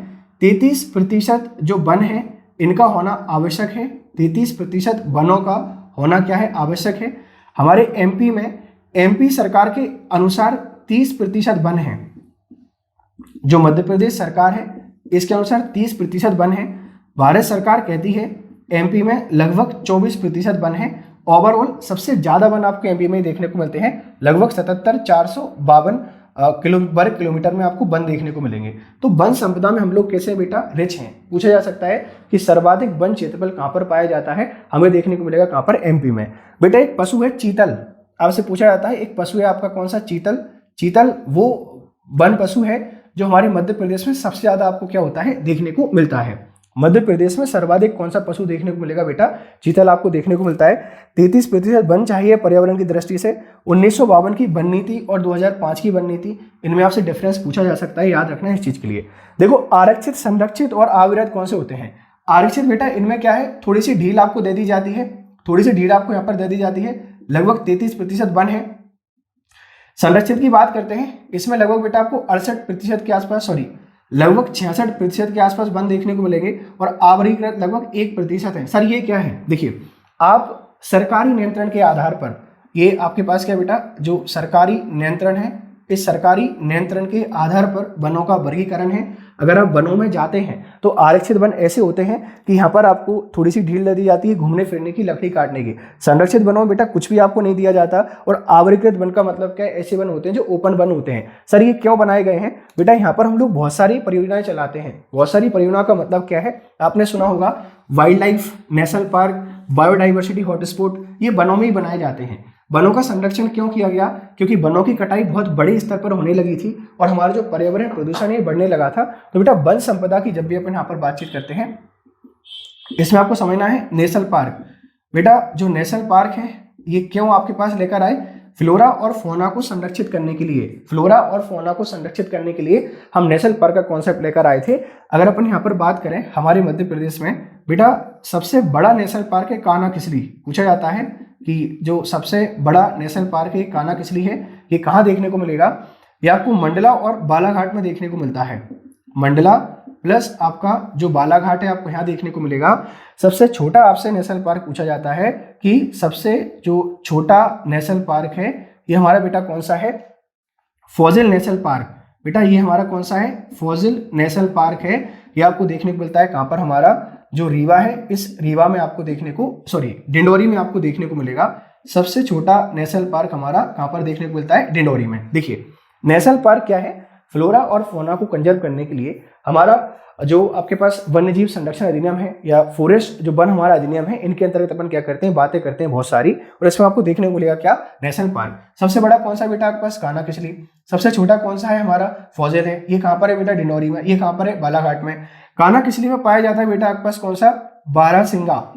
33% जो वन है इनका होना आवश्यक है। 33% वनों का होना क्या है, आवश्यक है। हमारे एमपी में, एमपी सरकार के अनुसार 30% वन है। जो मध्य प्रदेश सरकार है इसके अनुसार 30% वन है। भारत सरकार कहती है एमपी में लगभग 24% वन है। ओवरऑल सबसे ज़्यादा वन आपको एमपी में देखने को मिलते हैं, लगभग 77,452 वर्ग किलोमीटर में आपको वन देखने को मिलेंगे। तो वन संपदा में हम लोग कैसे बेटा, रिच हैं। पूछा जा सकता है कि सर्वाधिक वन क्षेत्रफल कहाँ पर पाया जाता है, हमें देखने को मिलेगा कहाँ पर, एमपी में। बेटा एक पशु है चीतल, आपसे पूछा जाता है एक पशु है आपका कौन सा, चीतल। चीतल वो वन पशु है जो हमारे मध्य प्रदेश में सबसे ज़्यादा आपको क्या होता है, देखने को मिलता है। मध्य प्रदेश में सर्वाधिक कौन सा पशु देखने को मिलेगा बेटा, चीतल आपको देखने को मिलता है। 33% वन चाहिए पर्यावरण की दृष्टि से। 1952 की वन नीति और 2005 की वन नीति, इनमें आपसे डिफरेंस पूछा जा सकता है, याद रखना है इस चीज़ के लिए। देखो आरक्षित, संरक्षित और अविरत कौन से होते हैं। आरक्षित बेटा इनमें क्या है, थोड़ी सी ढील आपको दे दी जाती है, थोड़ी सी ढील आपको यहाँ पर दे दी जाती है। लगभग 33% वन है। संरक्षित की बात करते हैं, इसमें लगभग बेटा आपको 68% के आसपास, लगभग 66% के आसपास वन देखने को मिलेंगे। और अवर्गीकृत लगभग 1% है। सर ये क्या है, देखिए आप सरकारी नियंत्रण के आधार पर, ये आपके पास क्या बेटा, जो सरकारी नियंत्रण है, इस सरकारी नियंत्रण के आधार पर वनों का वर्गीकरण है। अगर आप वनों में जाते हैं तो आरक्षित वन ऐसे होते हैं कि यहाँ पर आपको थोड़ी सी ढील दे दी जाती है घूमने फिरने की, लकड़ी काटने की। संरक्षित वनों में बेटा कुछ भी आपको नहीं दिया जाता। और आवरीकृत वन का मतलब क्या है, ऐसे वन होते हैं जो ओपन वन होते हैं। सर ये क्यों बनाए गए हैं बेटा, यहाँ पर हम लोग बहुत सारी परियोजनाएं चलाते हैं। बहुत सारी परियोजनाओं का मतलब क्या है, आपने सुना होगा wild life, national park, biodiversity hotspot, ये वनों में ही बनाए जाते हैं। वनों का संरक्षण क्यों किया गया, क्योंकि वनों की कटाई बहुत बड़े स्तर पर होने लगी थी और हमारा जो पर्यावरण प्रदूषण है बढ़ने लगा था। तो बेटा वन संपदा की जब भी अपन यहाँ पर बातचीत करते हैं, इसमें आपको समझना है नेशनल पार्क। बेटा जो नेशनल पार्क है ये क्यों आपके पास लेकर आए, फ्लोरा और फौना को संरक्षित करने के लिए। फ्लोरा और फौना को संरक्षित करने के लिए हम नेशनल पार्क का कॉन्सेप्ट लेकर आए थे। अगर अपन यहाँ पर बात करें हमारे मध्य प्रदेश में, बेटा सबसे बड़ा नेशनल पार्क है कान्हा-किसली। पूछा जाता है कि जो सबसे बड़ा नेशनल पार्क है कान्हा-किसली है, ये कहाँ देखने को मिलेगा, ये आपको मंडला और बालाघाट में देखने को मिलता है। मंडला प्लस आपका जो बालाघाट है आपको यहाँ देखने को मिलेगा। सबसे छोटा आपसे नेशनल पार्क पूछा जाता है कि सबसे जो छोटा नेशनल पार्क है ये हमारा बेटा कौन सा है, फॉजिल नेशनल पार्क। बेटा ये हमारा कौन सा है, फॉजिल नेशनल पार्क है। ये आपको देखने को मिलता है कहाँ पर, हमारा जो रीवा है इस रीवा में आपको देखने को, डिंडोरी में आपको देखने को मिलेगा। सबसे छोटा नेशनल पार्क हमारा कहाँ पर देखने को मिलता है, डिंडोरी में। देखिए नेशनल पार्क क्या है, फ्लोरा और फौना को कंजर्व करने के लिए हमारा जो आपके पास वन्यजीव संरक्षण अधिनियम है या फॉरेस्ट जो वन हमारा अधिनियम है, इनके अंतर्गत अपन क्या करते हैं, बातें करते हैं बहुत सारी। और इसमें आपको देखने को मिलेगा क्या, नेशनल पार्क। सबसे बड़ा कौन सा बेटा आपके पास, कान्हा-किसली। सबसे छोटा कौन सा है हमारा, फॉजिल है। ये कहाँ पर है बेटा, डिंडोरी में। ये कहाँ पर है, बालाघाट में। कान्हा-किसली में पाया जाता है बेटा आपके पास कौन सा, बारहसिंगा।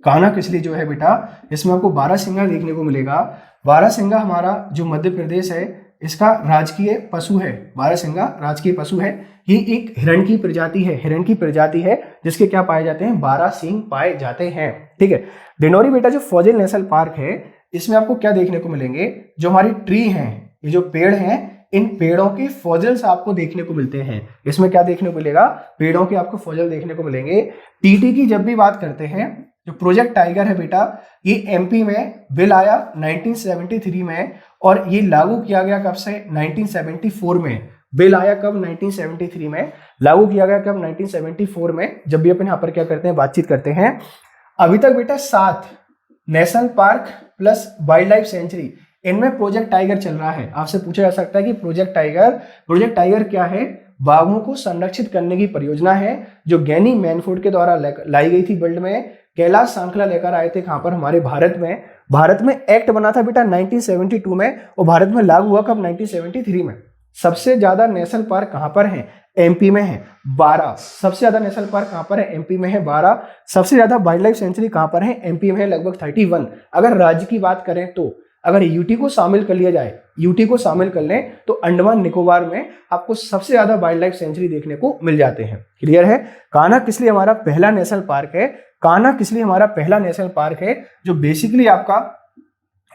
कान्हा-किसली जो है बेटा इसमें आपको बारहसिंगा देखने को मिलेगा। बारहसिंगा हमारा जो मध्य प्रदेश है इसका राजकीय पशु है। बारहसिंगा राजकीय पशु है। ये एक हिरण की प्रजाति है, हिरण की प्रजाति है जिसके क्या पाए जाते हैं, 12 सींग पाए जाते हैं। ठीक है। डिंडोरी बेटा जो फॉजिल नेशनल पार्क है इसमें आपको क्या देखने को मिलेंगे, जो हमारी ट्री हैं, ये जो पेड़ हैं, इन पेड़ों के फॉजिल्स आपको देखने को मिलते हैं। इसमें क्या देखने को मिलेगा, पेड़ों के आपको फॉजिल देखने को मिलेंगे। टीटी की जब भी बात करते हैं, जो प्रोजेक्ट टाइगर है बेटा ये एमपी में बिल आया 1973 में और ये लागू किया गया कब से, 1974 में। बिल आया कब, 1973 में। लागू किया गया कब, 1974 में। जब भी अपन यहाँ पर क्या करते हैं, बातचीत करते हैं। अभी तक बेटा 7 national park plus wild life sanctuary, इनमें प्रोजेक्ट टाइगर चल रहा है। आपसे पूछा जा सकता है कि प्रोजेक्ट टाइगर क्या है, बाघों को संरक्षित करने की परियोजना है जो गैनी मैनफोर्ड के द्वारा लाई गई थी। वर्ल्ड में कैलाश सांखला लेकर आए थे कहां पर, हमारे भारत में एक्ट बना था बेटा 1972 में और भारत में लागू हुआ कब, 1973 में। सबसे ज्यादा नेशनल पार्क कहां पर है, एमपी में है 12। सबसे ज्यादा नेशनल पार्क कहां पर है, एमपी में है 12। सबसे ज्यादा वाइल्ड लाइफ सेंचुरी कहां पर है, एमपी में है लगभग 31। अगर राज्य की बात करें तो अगर यूटी को शामिल कर लिया जाए, यूटी को शामिल कर लें तो अंडमान निकोबार में आपको सबसे ज्यादा वाइल्ड लाइफ सेंचुरी देखने को मिल जाते हैं। क्लियर है। कान्हा-किसली हमारा पहला नेशनल पार्क है। कान्हा-किसली हमारा पहला नेशनल पार्क है जो बेसिकली आपका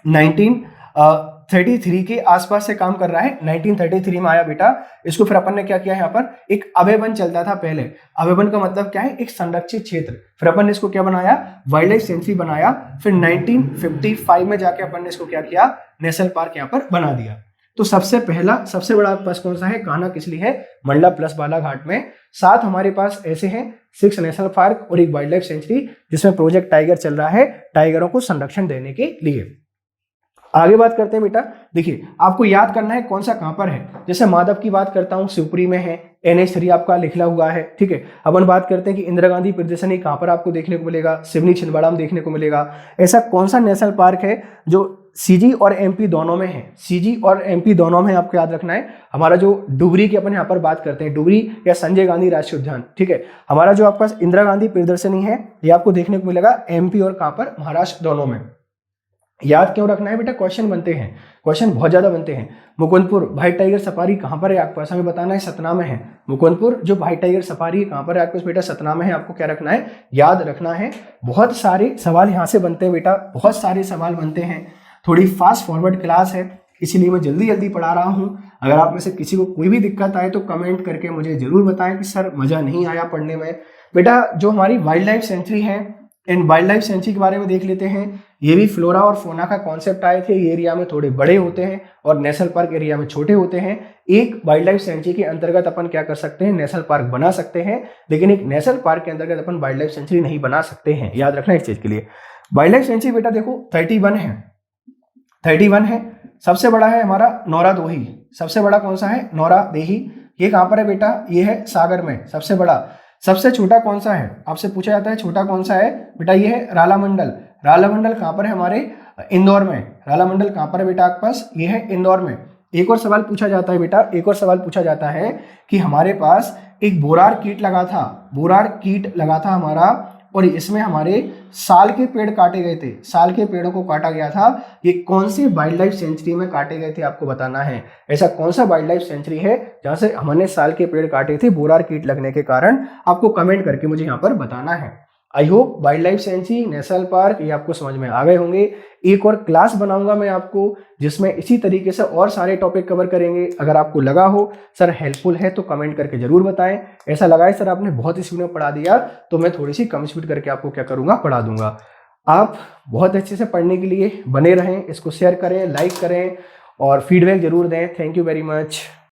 1933 के आसपास से काम कर रहा है। 1933 में आया बेटा। इसको फिर अपन ने क्या किया, यहाँ पर एक अभय वन चलता था पहले। अभय वन का मतलब क्या है, एक संरक्षित क्षेत्र। फिर अपन ने इसको क्या बनाया, वाइल्ड लाइफ सेंचुरी बनाया। फिर 1955 में जाके अपन ने इसको क्या किया, नेशनल पार्क यहाँ पर बना दिया। तो सबसे बड़ा पास कौन सा है, कान्हा-किसली है, मंडला प्लस बालाघाट में। 7 हमारे पास ऐसे हैं, 6 नेशनल पार्क और एक वाइल्ड लाइफ सेंचुरी जिसमें प्रोजेक्ट टाइगर चल रहा है, टाइगरों को संरक्षण देने के लिए। आगे बात करते हैं बेटा। देखिए आपको याद करना है कौन सा कहां पर है। जैसे माधव की बात करता हूं, शिवपुरी में है, NH3 आपका लिखा हुआ है। ठीक है। अपन बात करते हैं कि इंदिरा गांधी प्रदर्शनी कहां पर आपको देखने को मिलेगा, सिवनी छिंदवाड़ा में देखने को मिलेगा। ऐसा कौन सा नेशनल पार्क है जो सीजी और एमपी दोनों में है, सीजी और एमपी दोनों में आपको याद रखना है। हमारा जो डुबरी की अपन यहाँ पर बात करते हैं, डुबरी या संजय गांधी राष्ट्रीय उद्यान। ठीक है। हमारा जो आपके पास इंदिरा गांधी प्रदर्शनी है ये आपको देखने को मिलेगा एमपी और कहां पर, महाराष्ट्र दोनों में। याद क्यों रखना है बेटा, क्वेश्चन बनते हैं, क्वेश्चन बहुत ज्यादा बनते हैं। मुकुंदपुर व्हाइट टाइगर सफारी कहां पर है आपके पास, हमें बताना है, सतना में है। मुकुंदपुर जो व्हाइट टाइगर सफारी कहां पर है आपके पास बेटा, सतना में है। आपको क्या रखना है, याद रखना है। बहुत सारे सवाल यहाँ से बनते हैं बेटा, बहुत सारे सवाल बनते हैं। थोड़ी फास्ट फॉरवर्ड क्लास है इसीलिए मैं जल्दी पढ़ा रहा हूँ। अगर आप में से किसी को कोई भी दिक्कत आए तो कमेंट करके मुझे जरूर बताएं कि सर मजा नहीं आया पढ़ने में। बेटा जो हमारी वाइल्ड लाइफ सेंचुरी है इन वाइल्ड लाइफ सेंचुरी के बारे में देख लेते हैं। ये भी फ्लोरा और फोना का कॉन्सेप्ट आए थे। ये एरिया में थोड़े बड़े होते हैं और नेशनल पार्क एरिया में छोटे होते हैं। एक वाइल्ड लाइफ सेंचुरी के अंतर्गत अपन क्या कर सकते हैं, नेशनल पार्क बना सकते हैं, लेकिन एक नेशनल पार्क के अंतर्गत अपन वाइल्ड लाइफ सेंचुरी नहीं बना सकते हैं। याद रखना इस चीज के लिए। वाइल्ड लाइफ सेंचुरी बेटा देखो 31 है, 31 है। सबसे बड़ा है हमारा नौरा दोही। सबसे बड़ा कौन सा है, नौरा देही। ये कहाँ पर है बेटा, ये है सागर में सबसे बड़ा। सबसे छोटा कौन सा है, आपसे पूछा जाता है छोटा कौन सा है बेटा, ये है रालामंडल। रालामंडल कहाँ पर है, हमारे इंदौर में। रालामंडल कहाँ पर है बेटा आपके पास, ये है इंदौर में। एक और सवाल पूछा जाता है बेटा, एक और सवाल पूछा जाता है कि हमारे पास एक बोरार कीट लगा था, बोरार कीट लगा था हमारा, और इसमें हमारे साल के पेड़ काटे गए थे, साल के पेड़ों को काटा गया था। ये कौन सी वाइल्ड लाइफ सेंचुरी में काटे गए थे आपको बताना है। ऐसा कौन सा वाइल्ड लाइफ सेंचुरी है जहां से हमने साल के पेड़ काटे थे बोरार कीट लगने के कारण, आपको कमेंट करके मुझे यहाँ पर बताना है। I hope wild life sanctuary, national park ये आपको समझ में आ गए होंगे। एक और क्लास बनाऊंगा मैं आपको जिसमें इसी तरीके से और सारे टॉपिक कवर करेंगे। अगर आपको लगा हो सर हेल्पफुल है तो कमेंट करके जरूर बताएं। ऐसा लगा है सर आपने बहुत स्पीड में पढ़ा दिया, तो मैं थोड़ी सी कम स्पीड करके आपको क्या करूंगा, पढ़ा दूंगा। आप बहुत अच्छे से पढ़ने के लिए बने रहें, इसको शेयर करें, लाइक करें और फीडबैक जरूर दें। Thank you very much.